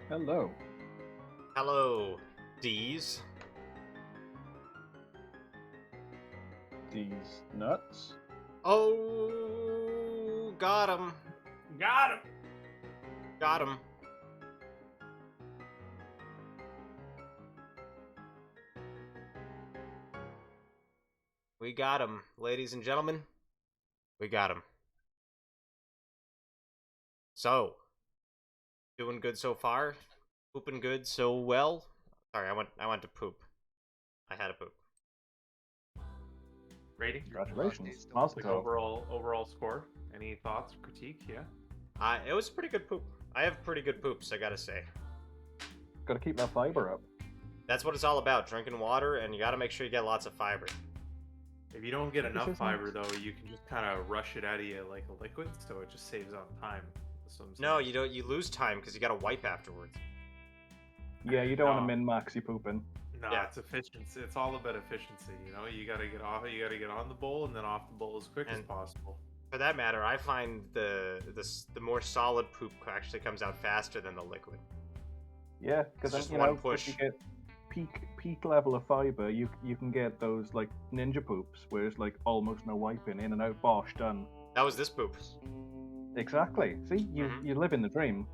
Hello. Hello, D's. These nuts. Oh, got him. Got him. Got him. We got him, ladies and gentlemen. We got him. So, doing good so far? Pooping good so well? Sorry, I went to poop. I had a poop. Rating? Congratulations. Like Like Mazel. overall score? Any thoughts, critique? Yeah. It was a pretty good poop. I have pretty good poops, I gotta say. Gotta keep that fiber up. That's what it's all about, drinking water, and you gotta make sure you get lots of fiber. If you don't get This enough is fiber, nice. though, you can just kind of rush it out of you like a liquid, so it just saves on time. That's what I'm No, saying. you don't. You lose time because you gotta wipe afterwards. Yeah, you don't want No. to min-max your pooping. No, Yeah. it's efficiency. It's all about efficiency. You know, you gotta get off. You gotta get on the bowl and then off the bowl as quick as And- possible. For that matter, I find the more solid poop actually comes out faster than the liquid. Yeah, because It's just then, one if push. you get peak level of fiber, you can get those like ninja poops, where it's like almost no wiping, in and out, bosh, done. That was this poop. Exactly. See, Mhm. you live in the dream.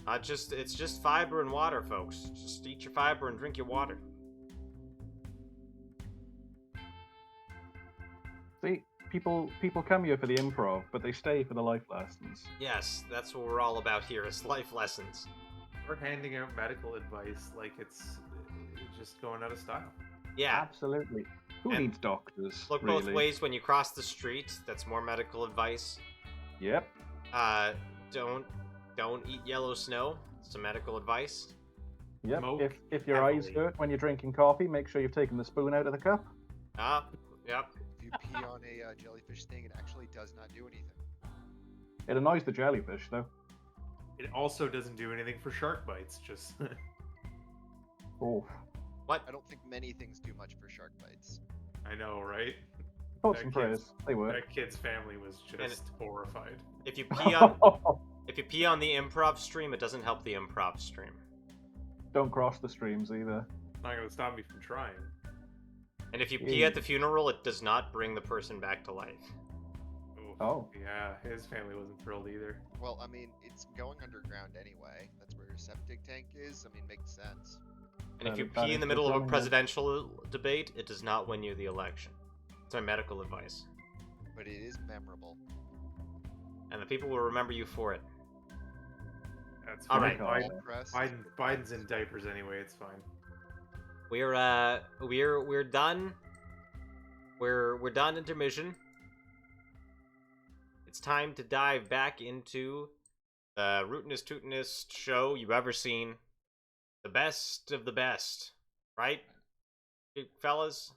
It's just fiber and water, folks. Just eat your fiber and drink your water. See, people come here for the improv, but they stay for the life lessons. Yes, that's what we're all about here. Is life lessons. We're handing out medical advice like it's just going out of style. Yeah. Absolutely. Who And needs doctors? Look really? both ways when you cross the street. That's more medical advice. Yep. Don't eat yellow snow. Some medical advice. Yep. Smoke If your eyes heavily. hurt when you're drinking coffee, make sure you've taken the spoon out of the cup. Yep. If you pee on a jellyfish sting, it actually does not do anything. It annoys the jellyfish, though. It also doesn't do anything for shark bites. Just Oh, What? I don't think many things do much for shark bites. I know, right? thoughts That and kid's- prayers. They work. That kid's family was just horrified. If you pee on if you pee on the improv stream, it doesn't help the improv stream. Don't cross the streams either. Not gonna stop me from trying. And if you pee at the funeral, it does not bring the person back to life. Oof. Oh. Yeah, his family wasn't thrilled either. Well, I mean, it's going underground anyway. That's where your septic tank is. I mean, makes sense. And if you That pee in is the middle of a becoming a- presidential debate, it does not win you the election. It's my medical advice. But it is memorable. And the people will remember you for it. That's All fine. right. Biden, Pressed. Biden's in diapers anyway. It's fine. We're done. We're done intermission. It's time to dive back into the rootinest tootinest show you've ever seen. The best of the best. Right? Fellas?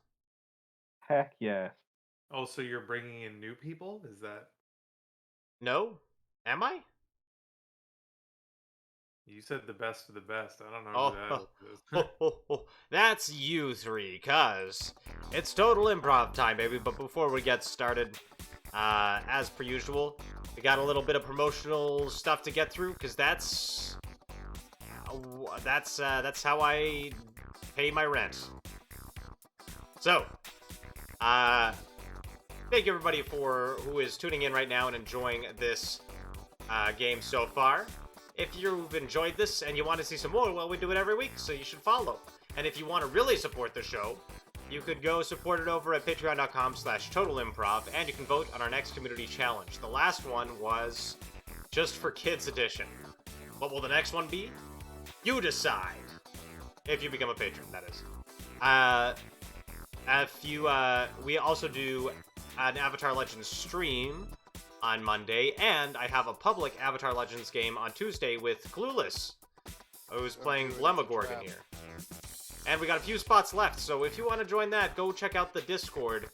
Heck yeah. Oh, so you're bringing in new people? Is that No? Am I? you said the best of the best? I don't know Oh, who that is. That's you three, cuz it's total improv time, baby. But before we get started, as per usual, we got a little bit of promotional stuff to get through, cuz that's how I pay my rent. So, thank you everybody who is tuning in right now and enjoying this game so far. If you've enjoyed this and you want to see some more, well, we do it every week, so you should follow. And if you want to really support the show, you could go support it over at patreon.com/totalimprov, and you can vote on our next community challenge. The last one was Just for Kids edition. What will the next one be? You decide. If you become a patron, that is. We also do an Avatar Legends stream on Monday, and I have a public Avatar Legends game on Tuesday with Clueless, who's playing Blemagorgon here. And we got a few spots left, so if you want to join that, go check out the Discord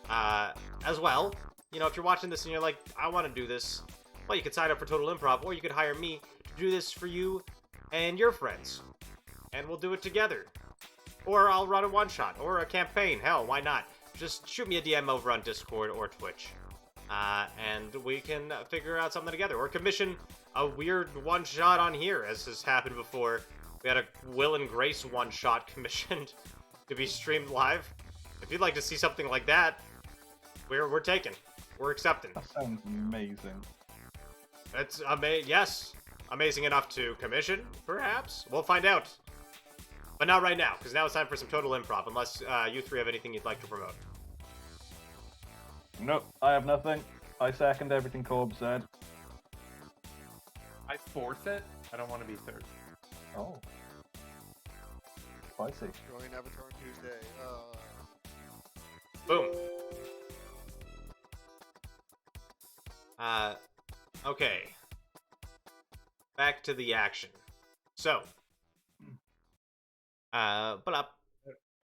as well. You know, if you're watching this and you're like, I want to do this, well, you could sign up for Total Improv, or you could hire me to do this for you and your friends. And we'll do it together. Or I'll run a one-shot, or a campaign. Hell, why not? Just shoot me a DM over on Discord or Twitch. and we can figure out something together, or commission a weird one-shot on here, as has happened before. We had a Will and Grace one-shot commissioned to be streamed live. If you'd like to see something like that, we're taking. We're accepting. That sounds amazing. It's yes, amazing enough to commission, perhaps. We'll find out, but not right now, because now it's time for some total improv. Unless you three have anything you'd like to promote. Nope, I have nothing. I second everything Corb said. I forfeit. I don't want to be third. Oh. Spicy. Join Avatar on Tuesday. Boom. Okay. Back to the action. So. But up.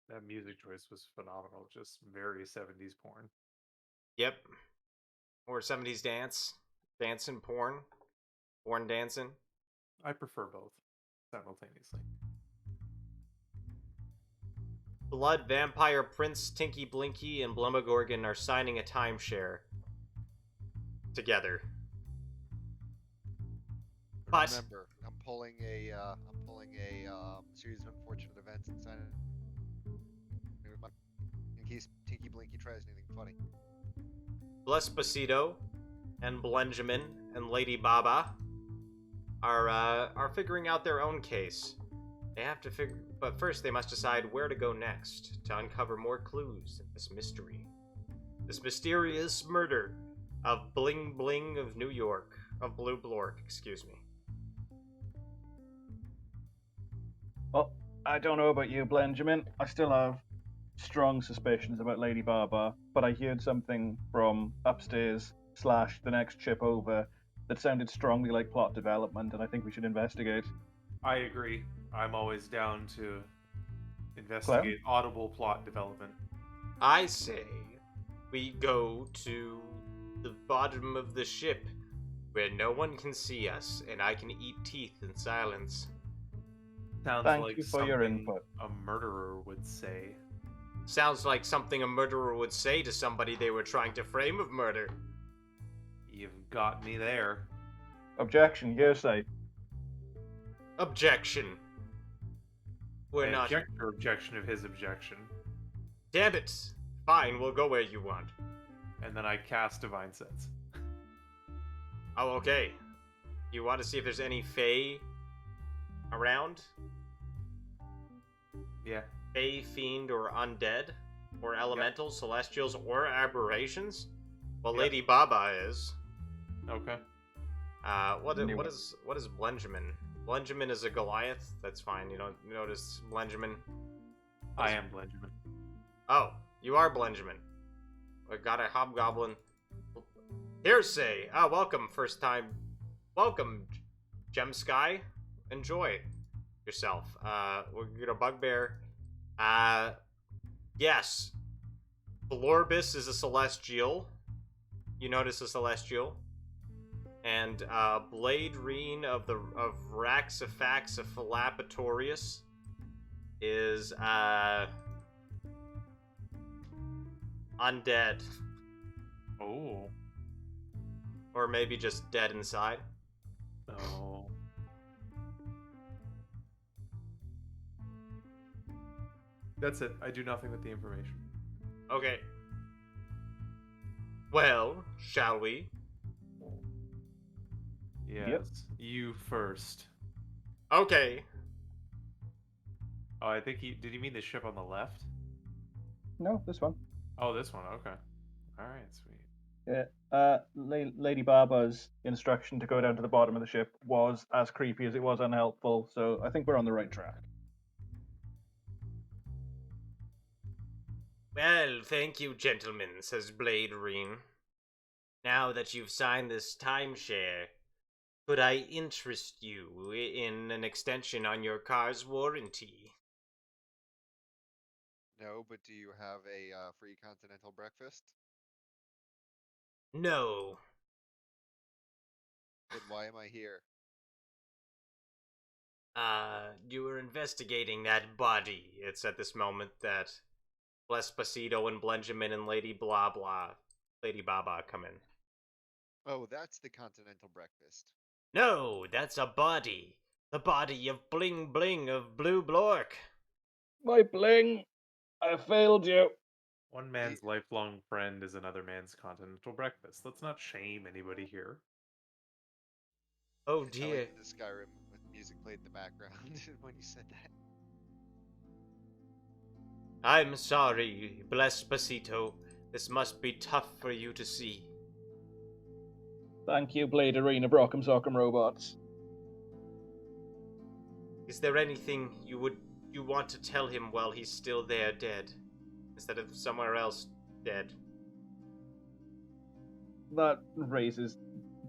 That music choice was phenomenal. Just very 70s porn. Yep. Or 70s dance. Dancing porn. Porn dancing. I prefer both simultaneously. Blood, Vampire, Prince, Tinky Blinky, and Blumagorgon are signing a timeshare together. But remember, I'm pulling a series of unfortunate events inside in case Tinky Blinky tries anything funny. Blespacito and Blenjamin and Lady Baba are figuring out their own case. They have to figure, but first they must decide where to go next to uncover more clues in this mystery. This mysterious murder of Bling Bling of New York, of Blue Blork, excuse me. Well, I don't know about you, Benjamin. I still have strong suspicions about Lady Baba, but I heard something from upstairs / the next ship over that sounded strongly like plot development, and I think we should investigate. I agree. I'm always down to investigate audible plot development. I say we go to the bottom of the ship where no one can see us and I can eat teeth in silence. Sounds Thank like you for your something input. a murderer would say. Sounds like something a murderer would say to somebody they were trying to frame of murder. You've got me there. Objection, hearsay. Objection. We're I not. object your objection of his objection. Damn it. Fine, we'll go where you want. And then I cast Divine Sense. Oh, okay. You want to see if there's any Fae around? Yeah. Fae, fiend, or undead? Or elementals, celestials, or aberrations? Well, Yep. Lady Baba is. Okay. What Knew it. is Blenjamin? Blenjamin is a Goliath. That's fine. You don't notice Blenjamin. I am Benjamin. Oh, you are Blenjamin. We got a hobgoblin. Hearsay. Ah, welcome, first time. Welcome, Gem Sky. Enjoy yourself. We're gonna bugbear. Yes. Blorbus is a celestial. You notice a celestial. And Blade Reen of Raxifax of Philapatorius is undead. Oh. Or maybe just dead inside. No. That's it. I do nothing with the information. Okay. Well, shall we? Yes. You first. Okay. Oh, I think did he mean the ship on the left? No, this one. Oh, this one. Okay. All right. Sweet. Yeah. Lady Baba's instruction to go down to the bottom of the ship was as creepy as it was unhelpful, so I think we're on the right track. Well, thank you, gentlemen, says Blade Reen. Now that you've signed this timeshare, could I interest you in an extension on your car's warranty? No, but do you have a free continental breakfast? No. Then why am I here? You were investigating that body. It's at this moment that Blespacito and Blenjamin and Lady Blah Blah, Lady Baba come in. Oh, that's the continental breakfast. No, that's a body. The body of Bling Bling of Blue Blork. My bling! I failed you. One man's lifelong friend is another man's continental breakfast. Let's not shame anybody here. Oh I dear. like the Skyrim with music played in the background when you said that. I'm sorry, Blespacito. This must be tough for you to see. Thank you, Blade Arena Brock'em Sock'em Robots. Is there anything you want to tell him while he's still there dead? Instead of somewhere else dead? That raises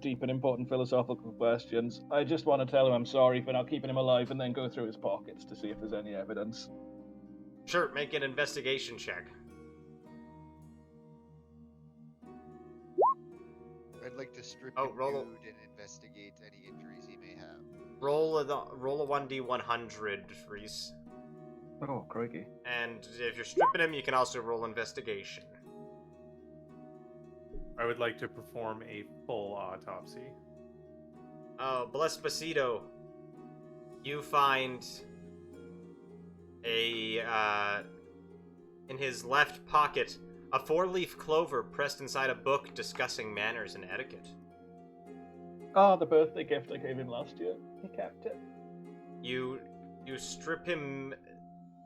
deep and important philosophical questions. I just want to tell him I'm sorry for not keeping him alive and then go through his pockets to see if there's any evidence. Sure, make an investigation check. I'd like to strip Oh, him roll a- nude and investigate any injuries he may have. Roll a 1d100, Reese. Oh, crikey. And if you're stripping him, you can also roll investigation. I would like to perform a full autopsy. Oh, Blespacito. You find in his left pocket, a 4-leaf clover pressed inside a book discussing manners and etiquette. Ah, the birthday gift I gave him last year. He kept it. You strip him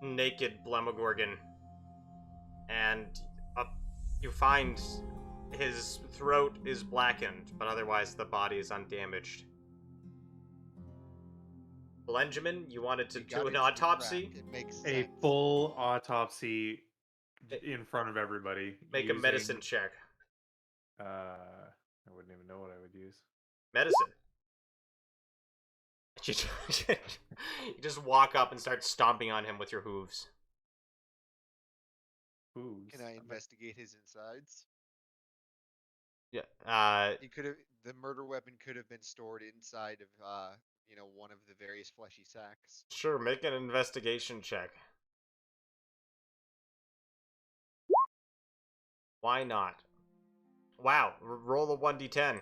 naked, Blemogorgon, and you find his throat is blackened, but otherwise the body is undamaged. Benjamin, you wanted to You do got an it autopsy? cracked. It makes A sense. full autopsy in front of everybody. Make a using, medicine check. I wouldn't even know what I would use. Medicine. You just walk up and start stomping on him with your hooves. Hooves. Can I investigate his insides? Yeah. He could have. The murder weapon could have been stored inside of, one of the various fleshy sacks. Sure, make an investigation check. Why not? Wow, roll a 1d10.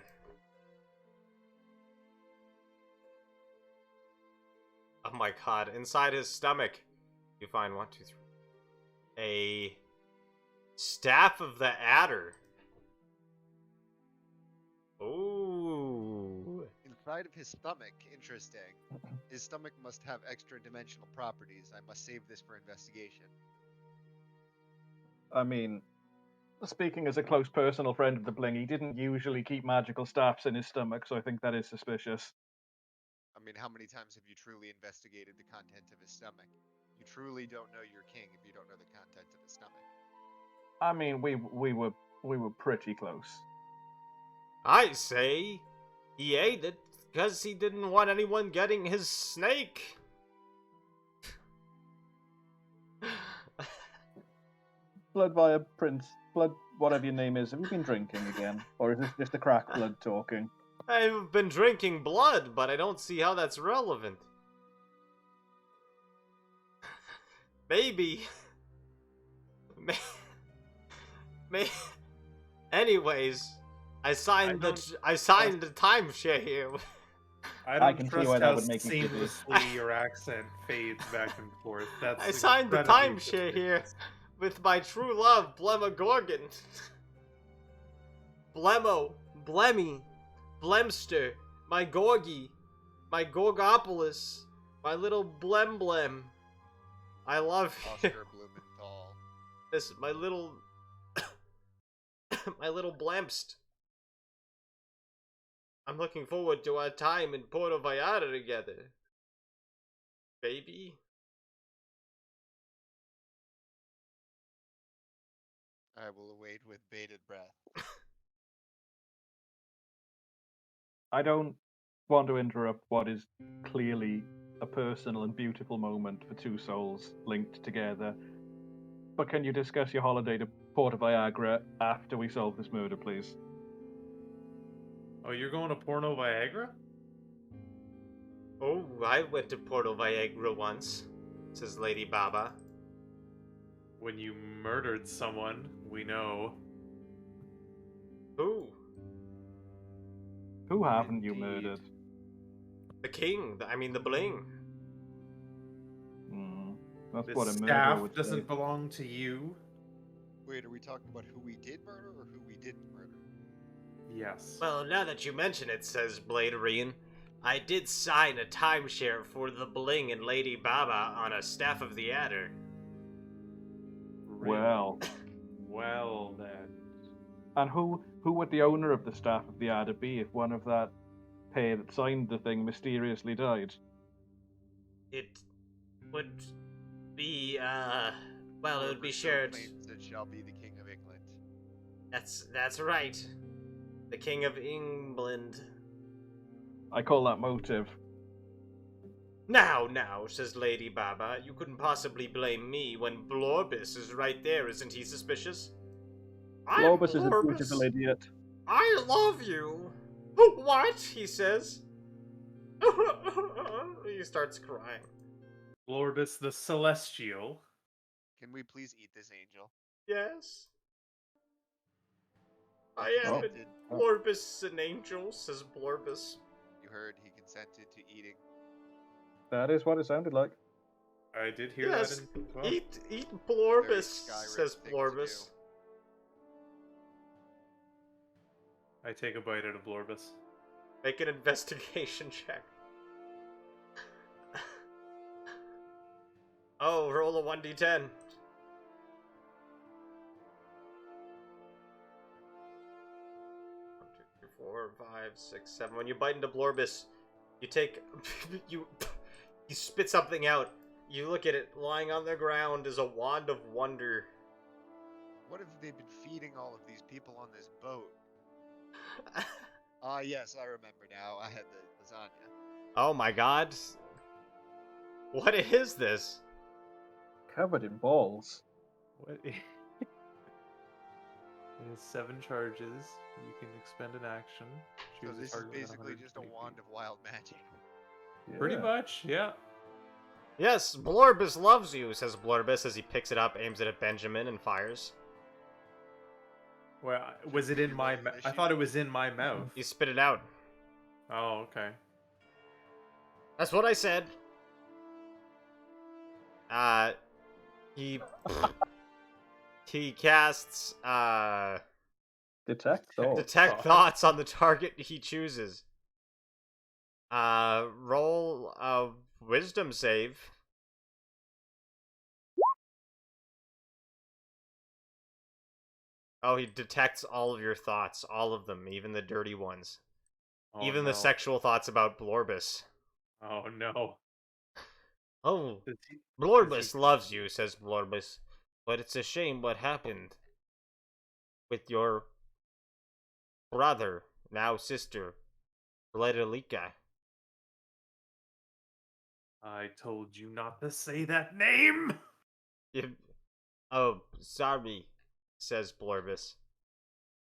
Oh my god, inside his stomach, you find 1, 2, 3. A staff of the adder. Ooh. Inside of his stomach, interesting. His stomach must have extra dimensional properties. I must save this for investigation. I mean, speaking as a close personal friend of the Bling, he didn't usually keep magical staffs in his stomach, so I think that is suspicious. I mean, how many times have you truly investigated the contents of his stomach? You truly don't know your king if you don't know the contents of his stomach. I mean, we were pretty close. I say he ate it because he didn't want anyone getting his snake. Blood via Prince, blood, whatever your name is. Have you been drinking again, or is this just a crack blood talking? I've been drinking blood, but I don't see how that's relevant. Maybe. Anyways, I signed the timeshare here. I I don't can see trust why that how would make me giddy. seamlessly your accent fades back and forth. That's I signed the incredibly timeshare here suspicious. with my true love, Blemogorgon. Blemo, Blemmy, Blemster, my Gorgie, my Gorgopolis, my little Blem. I love you. Oscar Blumenthal. This, my little, my little Blemst. I'm looking forward to our time in Puerto Vallarta together. Baby. I will await with bated breath. I don't want to interrupt what is clearly a personal and beautiful moment for two souls linked together. But can you discuss your holiday to Porto Viagra after we solve this murder, please? Oh, you're going to Porno Viagra? Oh, I went to Porto Viagra once, says Lady Baba. When you murdered someone, we know. Who? Who haven't you Indeed. murdered? The king, I mean the bling. That's The what a murderer staff would say. doesn't belong to you. Wait, are we talking about who we did murder or who we didn't murder? Yes. Well, now that you mention it, says Bladerine, I did sign a timeshare for the bling and Lady Baba on a Staff of the Adder. Really? Well then. And who would the owner of the staff of the AhDah be if one of that pair that signed the thing mysteriously died? It would be, well, it would be Whoever shared. claims it shall be the King of England. That's right. The King of England. I call that motive. Now, says Lady Baba, you couldn't possibly blame me when Blorbus is right there, isn't he suspicious? Globus is a beautiful idiot. I love you. What? He says. He starts crying. Blorbus the Celestial. Can we please eat this angel? Yes. I am Consented. Blorbus an angel, says Blorbus. You heard he consented to eating. That is what it sounded like. I did hear Yes, that. Well, eat Very Blorbus, Skyrim says thing to Blorbus. do. I take a bite out of Blorbus. Make an investigation check. Oh, roll a 1d10. 4, 5, 6, 7. When you bite into Blorbus, you take you spit something out. You look at it. Lying on the ground is a wand of wonder. What have they been feeding all of these people on this boat? Yes, I remember now. I had the lasagna. Oh my god. What is this? Covered in balls. What? It has 7 charges. You can expend an action. So Choose a this is target within basically just a 120 wand feet. of wild magic. Pretty much, yeah. Yes, Blorbus loves you, says Blorbus as he picks it up, aims it at Benjamin, and fires. Well, was it in my roll mouth? I initiative? thought it was in my mouth. You spit it out. Oh, okay. That's what I said. He casts, Detect thoughts. detect thoughts on the target he chooses. Roll a wisdom save. Oh, he detects all of your thoughts, all of them, even the dirty ones. Oh, even no. the sexual thoughts about Blorbus. Oh no. Oh, Does he- Blorbus loves you, says Blorbus, but it's a shame what happened with your brother, now sister, Bledalika. I told you not to say that name. Oh, sorry, says Blorbus.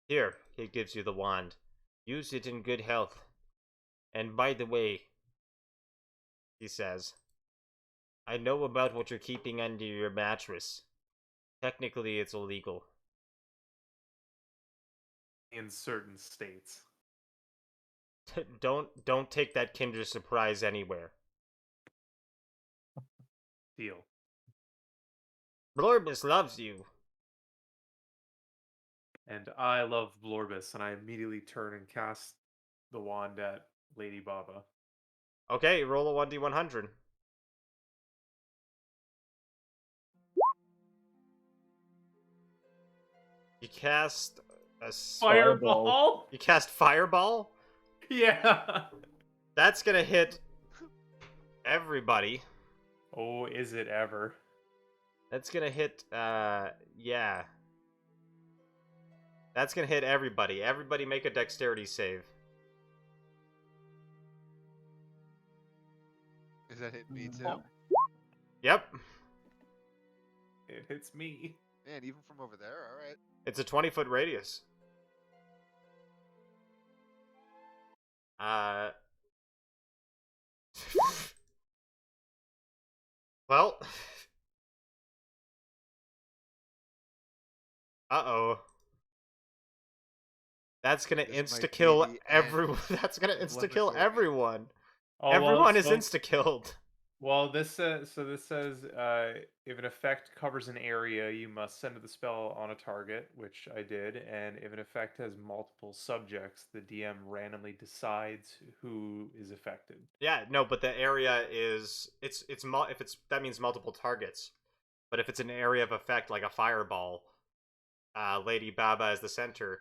Here, he gives you the wand. Use it in good health. And by the way, he says, I know about what you're keeping under your mattress. Technically, it's illegal. In certain states. Don't take that Kinder Surprise anywhere. Deal. Blorbus loves you. And I love Blorbus, and I immediately turn and cast the wand at Lady Baba. Okay, roll a 1d100. You cast a Fireball? You cast Fireball? Yeah. That's gonna hit everybody. Oh, is it ever? That's gonna hit, yeah. That's gonna hit everybody. Everybody make a dexterity save. Does that hit me too? Yep. It hits me. Man, even from over there, alright. It's a 20-foot radius. Well. Uh-oh. That's gonna This might be insta-kill the end everyone. That's gonna of insta-kill Blimprov. everyone. Oh, Everyone is so- insta-killed. Well, this says if an effect covers an area, you must send the spell on a target, which I did, and if an effect has multiple subjects, the DM randomly decides who is affected. Yeah, no, but the area is that means multiple targets. But if it's an area of effect like a fireball, Lady Baba is the center,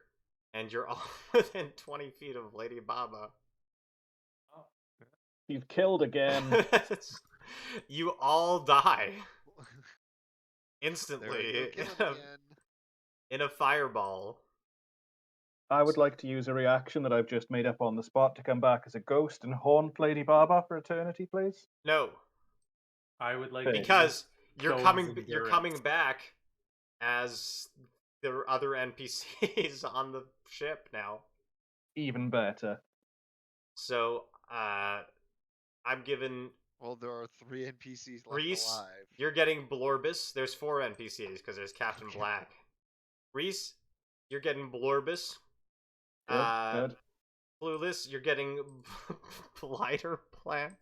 and you're all within 20 feet of Lady Baba. You've killed again. You all die There instantly we go, kill him again. in a fireball. I would like to use a reaction that I've just made up on the spot to come back as a ghost and haunt Lady Baba for eternity, please. No, I would like Okay. because you're Stone's you're endurance. coming back as the other NPCs on the ship now. Even better. So, I'm given Well, there are 3 NPCs left Reese. alive. You're getting Blorbus. There's 4 NPCs because there's Captain Okay. Black. Reese, you're getting Blorbus. Good. Clueless, you're getting Blighter Plant.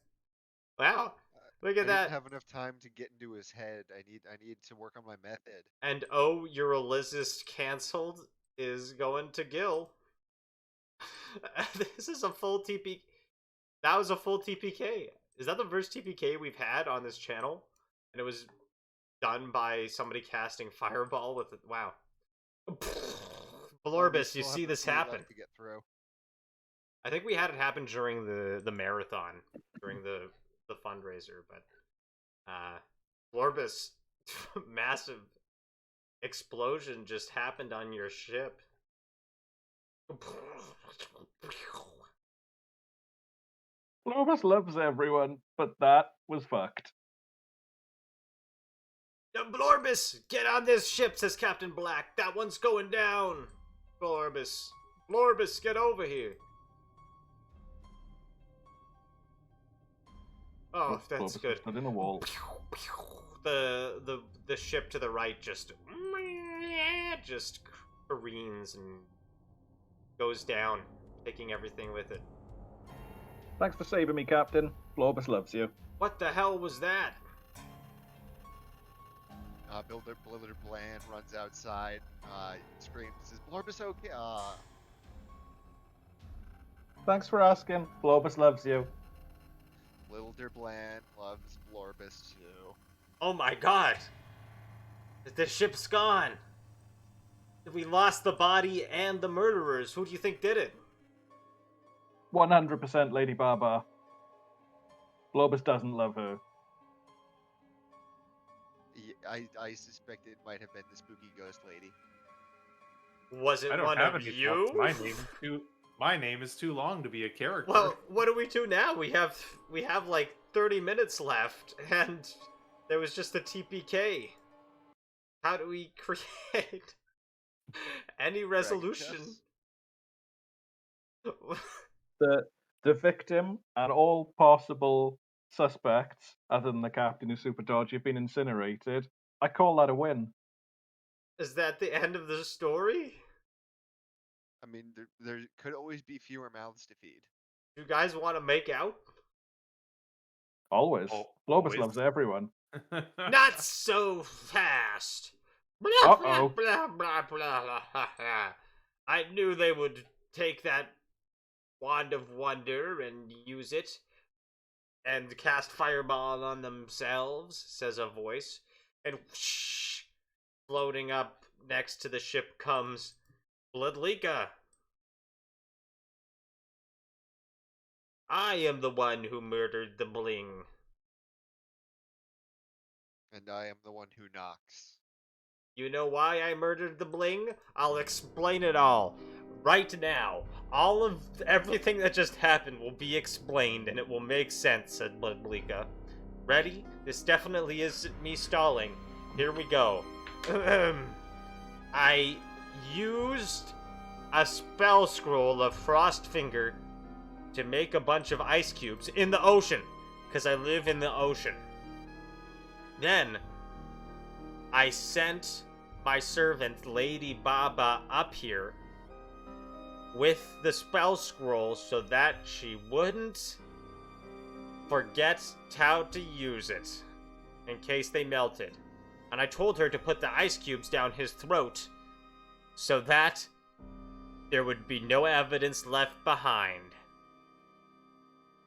Wow, look I at didn't that. have enough time to get into his head. I need to work on my method. And oh, your Ulysses canceled is going to Gil. This is a full TPK. That was a full TPK. Is that the first TPK we've had on this channel? And it was done by somebody casting Fireball with it. Wow. Oh, we Blorbus, you still see have this 3 left happen. to get through. I think we had it happen during the marathon, during the fundraiser, but Blorbus, massive explosion just happened on your ship. Globus loves everyone, but that was fucked. Blorbus, get on this ship, says Captain Black. That one's going down. Blorbus, get over here. Oh, that's Globus good. stood in a wall. The ship to the right just careens and goes down, taking everything with it. Thanks for saving me, Captain. Globus loves you. What the hell was that? Builder Bland runs outside, screams, says, Blorbus okay? Thanks for asking. Globus loves you. Wilder Bland loves Blorbus too. Oh my god! The ship's gone! We lost the body and the murderers. Who do you think did it? 100% Lady Baba. Globus doesn't love her. I suspect it might have been the spooky ghost lady. Was it I don't one have of any you? thoughts. My name is too long to be a character. Well, what do we do now? We have like 30 minutes left, and there was just a TPK. How do we create any resolution? The victim and all possible suspects, other than the captain who's super dodgy, have been incinerated. I call that a win. Is that the end of the story? I mean, there could always be fewer mouths to feed. You guys want to make out? Always. Oh, Globus always. loves everyone. Not so fast. Blah, Uh-oh. blah, blah, blah, blah, blah, blah. I knew they would take that wand of wonder and use it and cast fireball on themselves, says a voice. And whoosh, floating up next to the ship comes Bloodlika. I am the one who murdered the bling. And I am the one who knocks. You know why I murdered the bling? I'll explain it all. Right now. All of everything that just happened will be explained and it will make sense, said Bloodlika. Ready? This definitely isn't me stalling. Here we go. I used a spell scroll of Frostfinger to make a bunch of ice cubes in the ocean, because I live in the ocean. Then, I sent my servant Lady Baba up here with the spell scroll so that she wouldn't forget how to use it in case they melted. And I told her to put the ice cubes down his throat so that there would be no evidence left behind.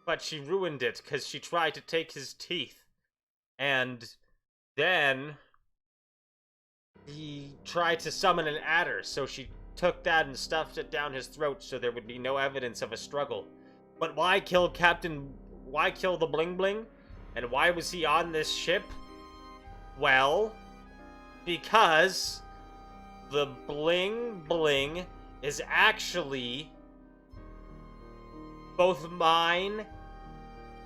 But she ruined it because she tried to take his teeth. And then he tried to summon an adder, so she took that and stuffed it down his throat so there would be no evidence of a struggle. But why kill the Bling Bling? And why was he on this ship? Well, because the Bling Bling is actually both mine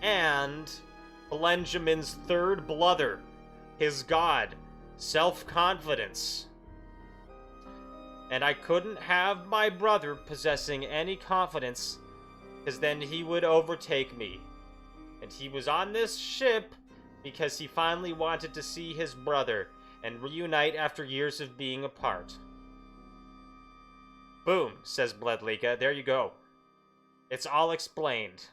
and Benjamin's third brother, his god, self-confidence. And I couldn't have my brother possessing any confidence, because then he would overtake me. And he was on this ship because he finally wanted to see his brother and reunite after years of being apart. Boom, says Bledlika. There you go. It's all explained.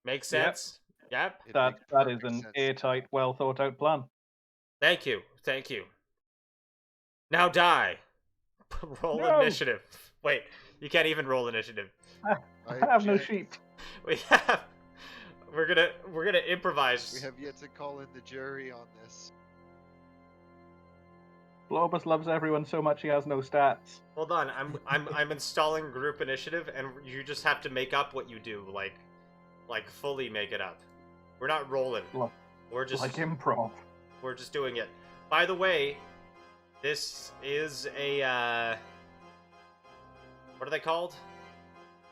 Make sense? Yep. That is an airtight, well thought out plan. Thank you. Thank you. Now die. Roll No. initiative. Wait, you can't even roll initiative. I have no sheep. We have. We're gonna improvise. We have yet to call in the jury on this. Globus loves everyone so much he has no stats. Hold on, I'm installing group initiative, and you just have to make up what you do, like fully make it up. We're not rolling. Look, We're just like improv. We're just doing it. By the way, this is a what are they called?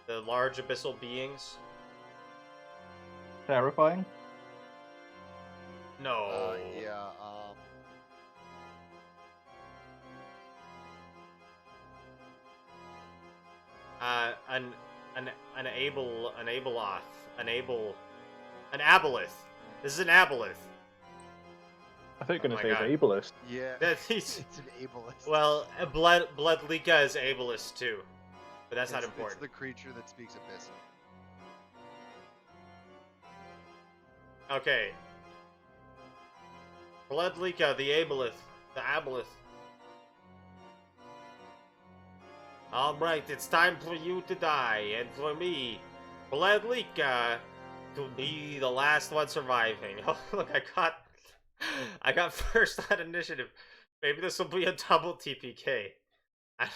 The large abyssal beings? Terrifying. No. Yeah. An aboleth. This is an aboleth. I think you're Oh gonna my say God. ableist. Yeah. He's It's an ableist. well, Bledlika is ableist too, but that's not It's important. the creature that speaks abyssal. Okay. Bledlika, the aboleth. Alright, it's time for you to die, and for me, Bledlika, to be the last one surviving. Oh, look, I got first on initiative. Maybe this will be a double TPK. I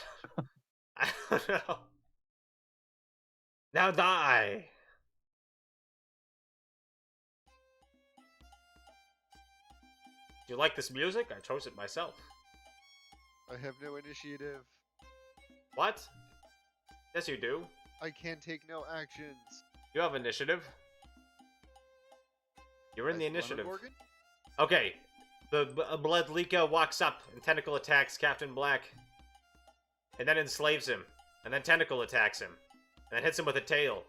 don't know. Now die! Do you like this music? I chose it myself. I have no initiative. What? Yes, you do. I can take no actions. You have initiative. You're in the As initiative. Lemon Morgan? Okay. The Bledlika walks up and tentacle attacks Captain Black. And then enslaves him. And then tentacle attacks him. And then hits him with a tail.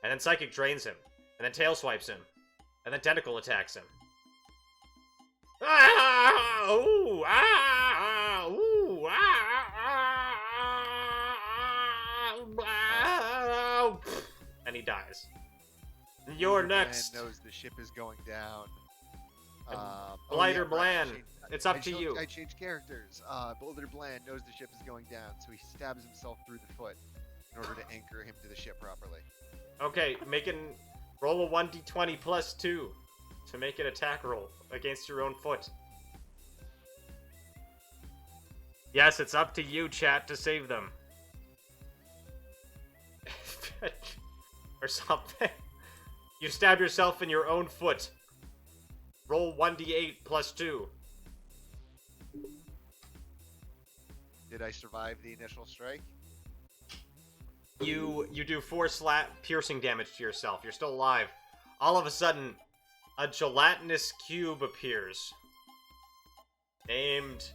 And then psychic drains him. And then tail swipes him. And then tentacle attacks him. Ah! Ooh! Ah! Ooh! Ah! Ah! And he dies. You're Blighter Bland next. knows the ship is going down. Blighter right, Bland, I changed- it's up I to changed- you. I changed characters. Blighter Bland knows the ship is going down, so he stabs himself through the foot in order to anchor him to the ship properly. Okay, roll a 1d20 plus 2 to make an attack roll against your own foot. Yes, it's up to you, chat, to save them. Or something. You stab yourself in your own foot. Roll 1d8 plus 2. Did I survive the initial strike? You do 4 piercing damage to yourself. You're still alive. All of a sudden, a gelatinous cube appears. Named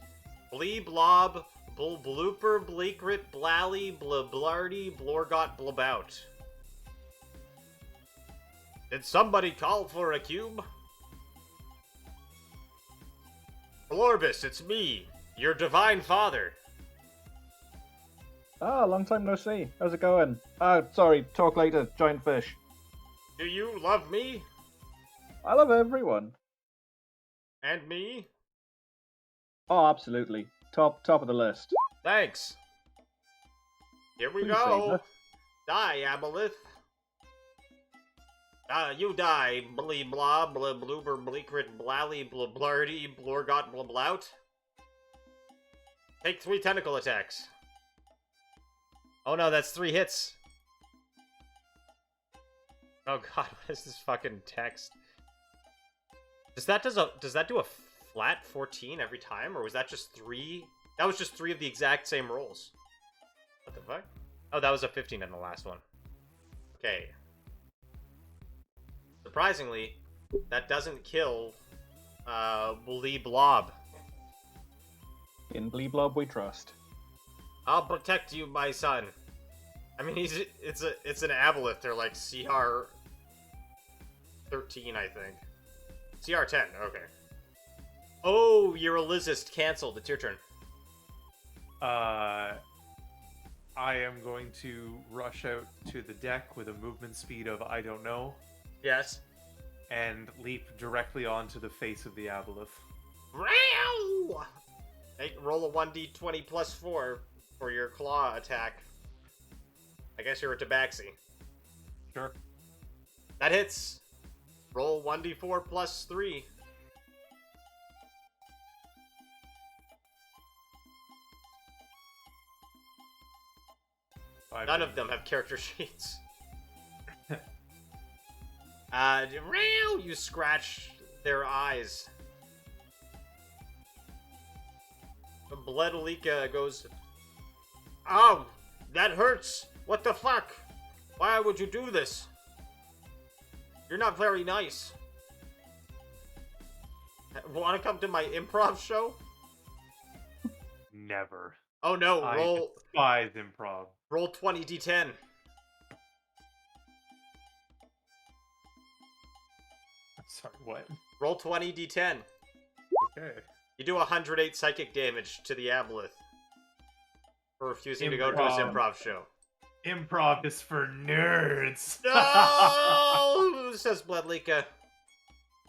Bleeblob, Blooper, Bleakrit, Blally, Blablardy, Blorgot, Blabout. Did somebody call for a cube? Blorbus, it's me, your divine father. Ah, long time no see. How's it going? Sorry, talk later, giant fish. Do you love me? I love everyone. And me? Oh, absolutely. Top of the list. Thanks. Here we Please go. save us. Die, Aboleth. You die, blee blah, blah bloober, bleakrit, blally, blah blardy, blorgot, blah blout. Take 3 tentacle attacks. Oh no, that's 3 hits. Oh god, what is this fucking text? Does that do a flat 14 every time, or was that just 3? That was just 3 of the exact same rolls. What the fuck? Oh, that was a 15 in the last one. Okay. Surprisingly, that doesn't kill Blee Blob. In Bleeblob we trust. I'll protect you, my son. I mean, it's an aboleth. They're like CR 13, I think. CR 10. Okay. Oh, you're a Lizist. Cancelled. It's your turn. I am going to rush out to the deck with a movement speed of I don't know, Yes. and leap directly onto the face of the aboleth. Row! Hey, roll a 1d20 plus 4 for your claw attack. I guess you're a tabaxi. Sure. That hits. Roll 1d4 plus 3. None of them have character sheets. You scratch their eyes. Bledalika goes, "Oh, that hurts! What the fuck? Why would you do this? You're not very nice. Want to come to my improv show?" Never. Oh no, I roll despise improv. roll 20d10. Sorry, what? Roll 20d10. Okay. You do 108 psychic damage to the aboleth for refusing to go to his improv show. Improv is for nerds. No, says Bledlika.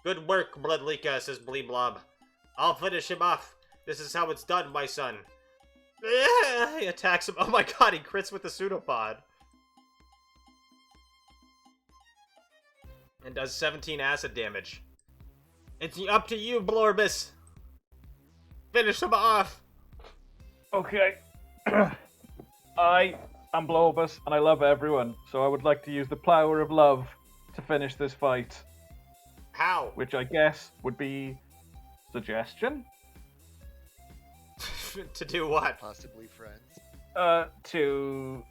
Good work, Bledlika, says Bleeblob. I'll finish him off. This is how it's done, my son. He attacks him. Oh my god, he crits with the pseudopod. And does 17 acid damage. It's up to you, Blorbus. Finish him off. Okay. I am Blobus, and I love everyone, so I would like to use the power of love to finish this fight. How? Which I guess would be suggestion? To do what? Possibly friends. To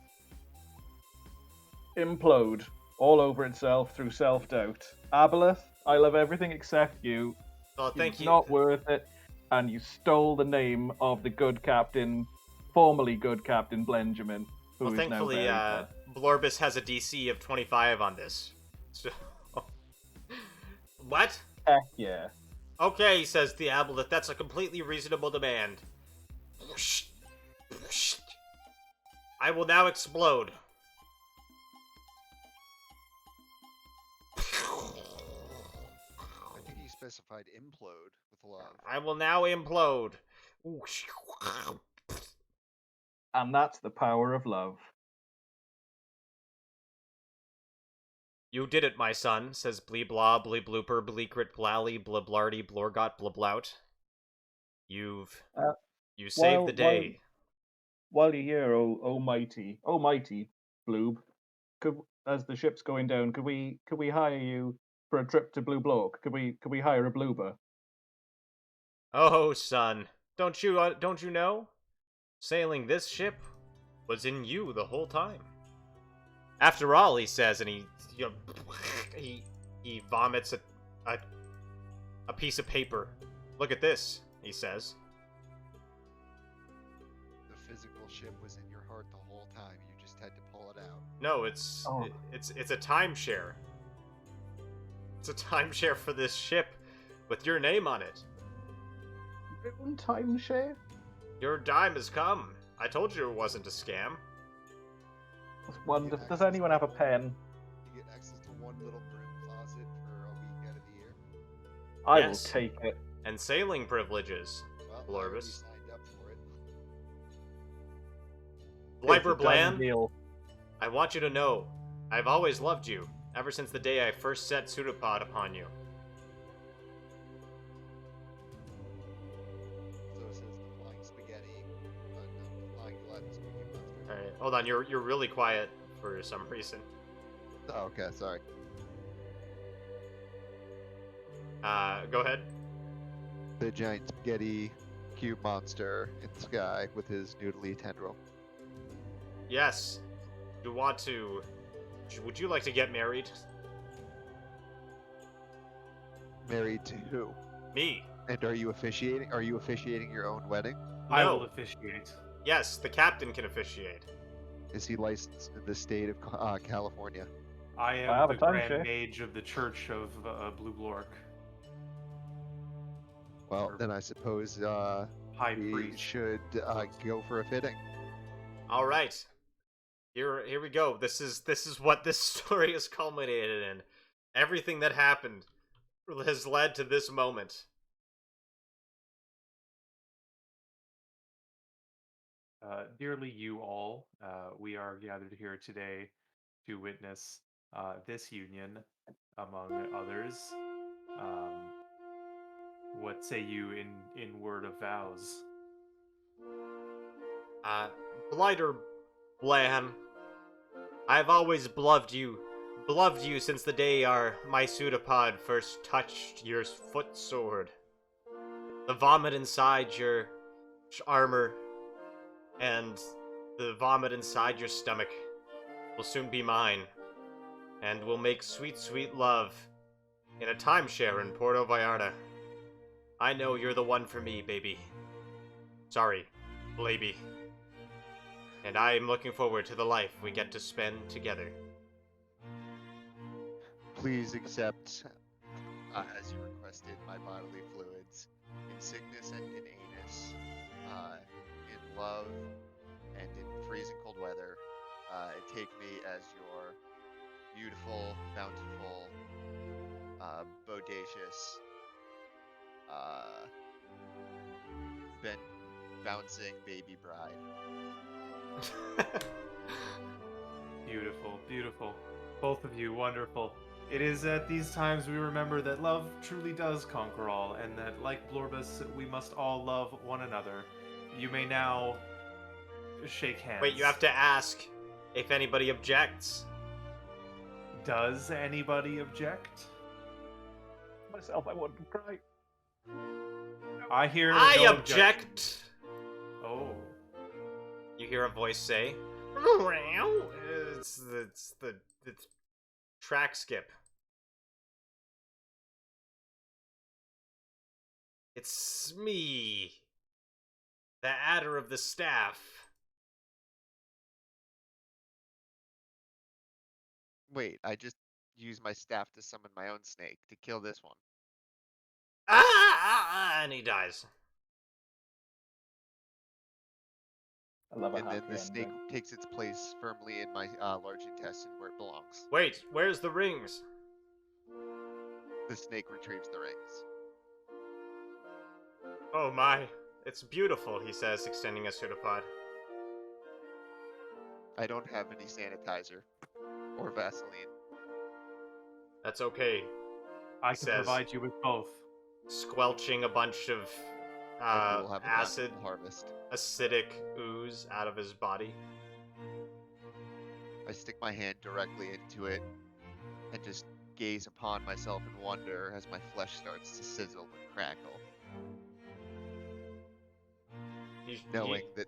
implode all over itself through self-doubt. Aboleth, I love everything except you. Oh, thank It's you. not worth it, and you stole the name of the good captain, formerly good Captain Blenjamin, who Well, is now thankfully, very Blorbus has a DC of 25 on this. So... What? Heck yeah. Okay, says the aboleth. That's a completely reasonable demand. I will now explode. I think he specified implode with love. I will now implode. And that's the power of love. You did it, my son, says Bleeblah, Bleeblooper, Bleekrit, Blally, Blablardy, Blorgot, Blablout. You saved the day. While you're here, oh mighty Bloob, as the ship's going down, could we hire you for a trip to Blue Block? Could we hire a Bloober? Oh, son, don't you know? Sailing this ship was in you the whole time. After all, he says, and he vomits a piece of paper. Look at this, he says. The physical ship was in your heart the whole time. You just had to pull it out. No, it's a timeshare. It's a timeshare for this ship with your name on it. Timeshare? Your dime has come. I told you it wasn't a scam. That's wonderful. Get Does access anyone to have a one- pen? You get access to one little broom closet for a week out of the year. I Yes. will take it. And sailing privileges. Well, I already Blorbus. signed up for it. Bliber It's a done Bland, deal. I want you to know, I've always loved you, ever since the day I first set pseudopod upon you. So says the flying spaghetti. No, the flying gelatinous cookie monster. Alright, hold on, you're really quiet for some reason. Oh, okay, sorry. Go ahead. The giant spaghetti cube monster in the sky with his noodly tendril. Yes. You want to... Would you like to get married? Married to who? Me. And are you officiating? Are you officiating your own wedding? I No. will officiate. Yes, the captain can officiate. Is he licensed in the state of California? I am I have a the timeshare. Grand Mage of the Church of Blue Blork. Well, then I suppose High we Priest. should go for a fitting. All right. Here we go. This is what this story is culminated in. Everything that happened has led to this moment. Dearly you all, we are gathered here today to witness this union, among others. What say you in word of vows? Blighter Blan, I've always beloved you since the day my pseudopod first touched your foot sword. The vomit inside your armor and the vomit inside your stomach will soon be mine, and we'll make sweet, sweet love in a timeshare in Puerto Vallarta. I know you're the one for me, baby. Sorry, baby. And I'm looking forward to the life we get to spend together. Please accept, as you requested, my bodily fluids in sickness and in anus, in love and in freezing cold weather. And take me as your beautiful, bountiful, bodacious, bouncing baby bride. Beautiful, beautiful. Both of you, wonderful. It is at these times we remember that love truly does conquer all, and that, like Blorbus, we must all love one another. You may now shake hands. Wait, you have to ask if anybody objects. Does anybody object? Myself, I wouldn't cry. I hear I no object! objection. Oh. You hear a voice say, it's track skip. It's me, the adder of the staff. Wait, I just used my staff to summon my own snake to kill this one. And he dies. I love a And then happy the snake ending. takes its place firmly in my large intestine where it belongs. Wait, where's the rings? The snake retrieves the rings. Oh my, it's beautiful, he says, extending a pseudopod. I don't have any sanitizer or Vaseline. That's okay. I can Says- provide you with both. Squelching a bunch of And we will have a acid, bountiful harvest. acidic ooze out of his body. I stick my hand directly into it and just gaze upon myself in wonder as my flesh starts to sizzle and crackle, knowing that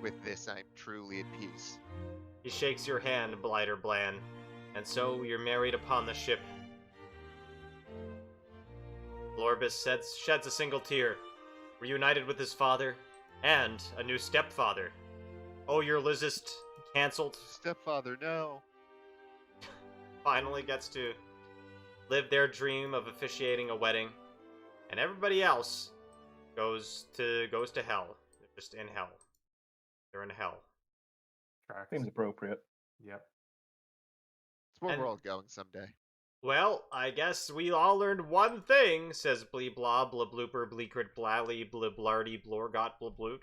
with this I'm truly at peace. He shakes your hand, Blighter Bland, and so you're married upon the ship. Blorbus sheds a single tear, reunited with his father, and a new stepfather. Oh, your Lizist cancelled Stepfather, no! finally gets to live their dream of officiating a wedding, and everybody else goes to hell. They're just in hell. They're in hell. Tracks. Seems appropriate. Yep. It's where And- we're all going someday. Well, I guess we all learned one thing, says Blee Blah, Blah Blooper, Bleakrit, Blally, Blah Blarty, Blorgot, Blah Bloot.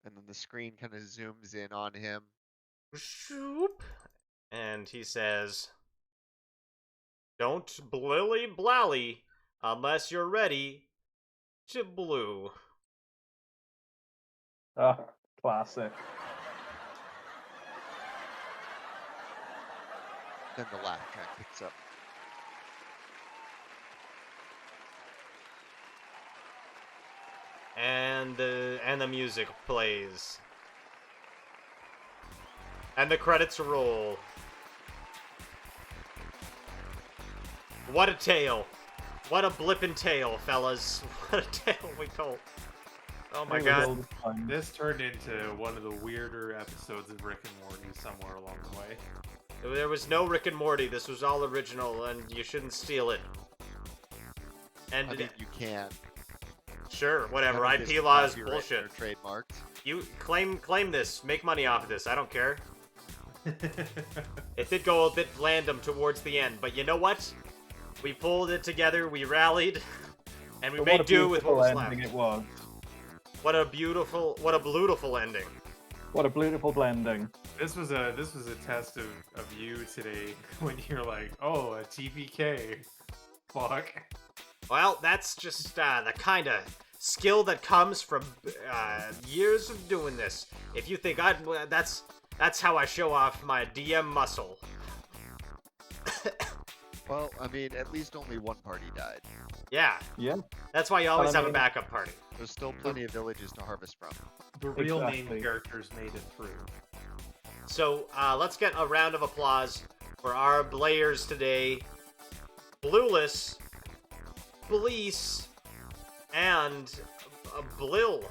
And then the screen kind of zooms in on him. Shoop. And he says, don't blilly blally unless you're ready to blue. Ah, classic. Then the laugh track picks up. And the music plays. And the credits roll. What a tale. What a blippin' tale, fellas. What a tale we told. Oh my It was god. all the time. This turned into one of the weirder episodes of Rick and Morty somewhere along the way. There was no Rick and Morty. This was all original, and you shouldn't steal it. And I mean, you can. sure, whatever. None of this IP is law is copyrighted bullshit. or trademarked. You claim this. Make money off of this. I don't care. It did go a bit random towards the end, but you know what? We pulled it together. We rallied, and we But made what a do with what was beautiful left. ending it was. What a beautiful ending. What a beautiful blending. This was a test of you today when you're like, oh, a TPK. Fuck. Well, that's just the kind of skill that comes from years of doing this. If you think that's how I show off my DM muscle. Well, I mean, at least only one party died. Yeah, Yeah. that's why you always I have a mean- backup party. There's still plenty of villages to harvest from. The real Exactly. main characters made it through. So let's get a round of applause for our players today: Blueless, Bliss, and Blil.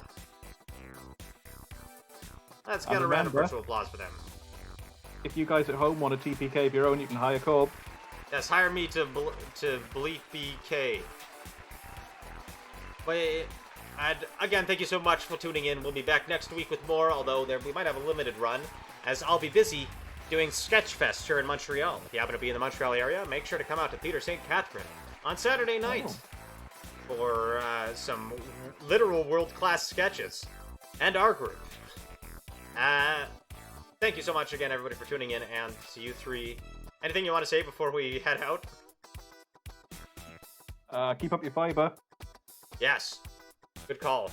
Let's get And a round of remember- virtual applause for them. If you guys at home want a TPK of your own, you can hire Corb. Yes, hire me to Bleep BK. But and again, thank you so much for tuning in. We'll be back next week with more, although we might have a limited run, as I'll be busy doing Sketchfest here in Montreal. If you happen to be in the Montreal area, make sure to come out to Theatre St. Catherine on Saturday night for some literal world-class sketches and our group. Thank you so much again, everybody, for tuning in, and to you three. Anything you want to say before we head out? Keep up your fiber. Yes. Good call.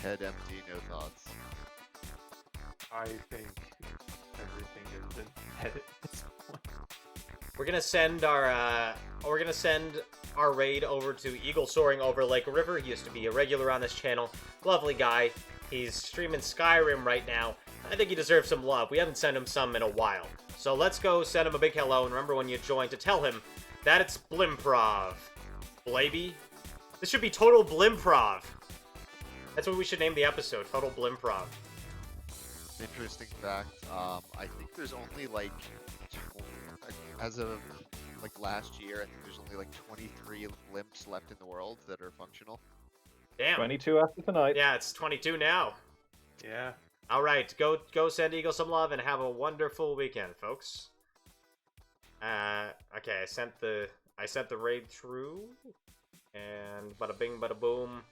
Head empty, no thoughts. I think everything has been headed at this point. We're gonna send our raid over to Eagle Soaring over Lake River. He used to be a regular on this channel. Lovely guy. He's streaming Skyrim right now. I think he deserves some love. We haven't sent him some in a while. So let's go send him a big hello, and remember when you join to tell him that it's Blimprov. Blaby? This should be Total Blimprov. That's what we should name the episode, Total Blimprov. Interesting fact, I think there's only like, as of like last year, I think there's only like 23 blimps left in the world that are functional. Damn. 22 after tonight. Yeah, it's 22 now. Yeah. All right, go send Eagle some love and have a wonderful weekend, folks. Okay, I sent the raid through, and bada bing, bada boom.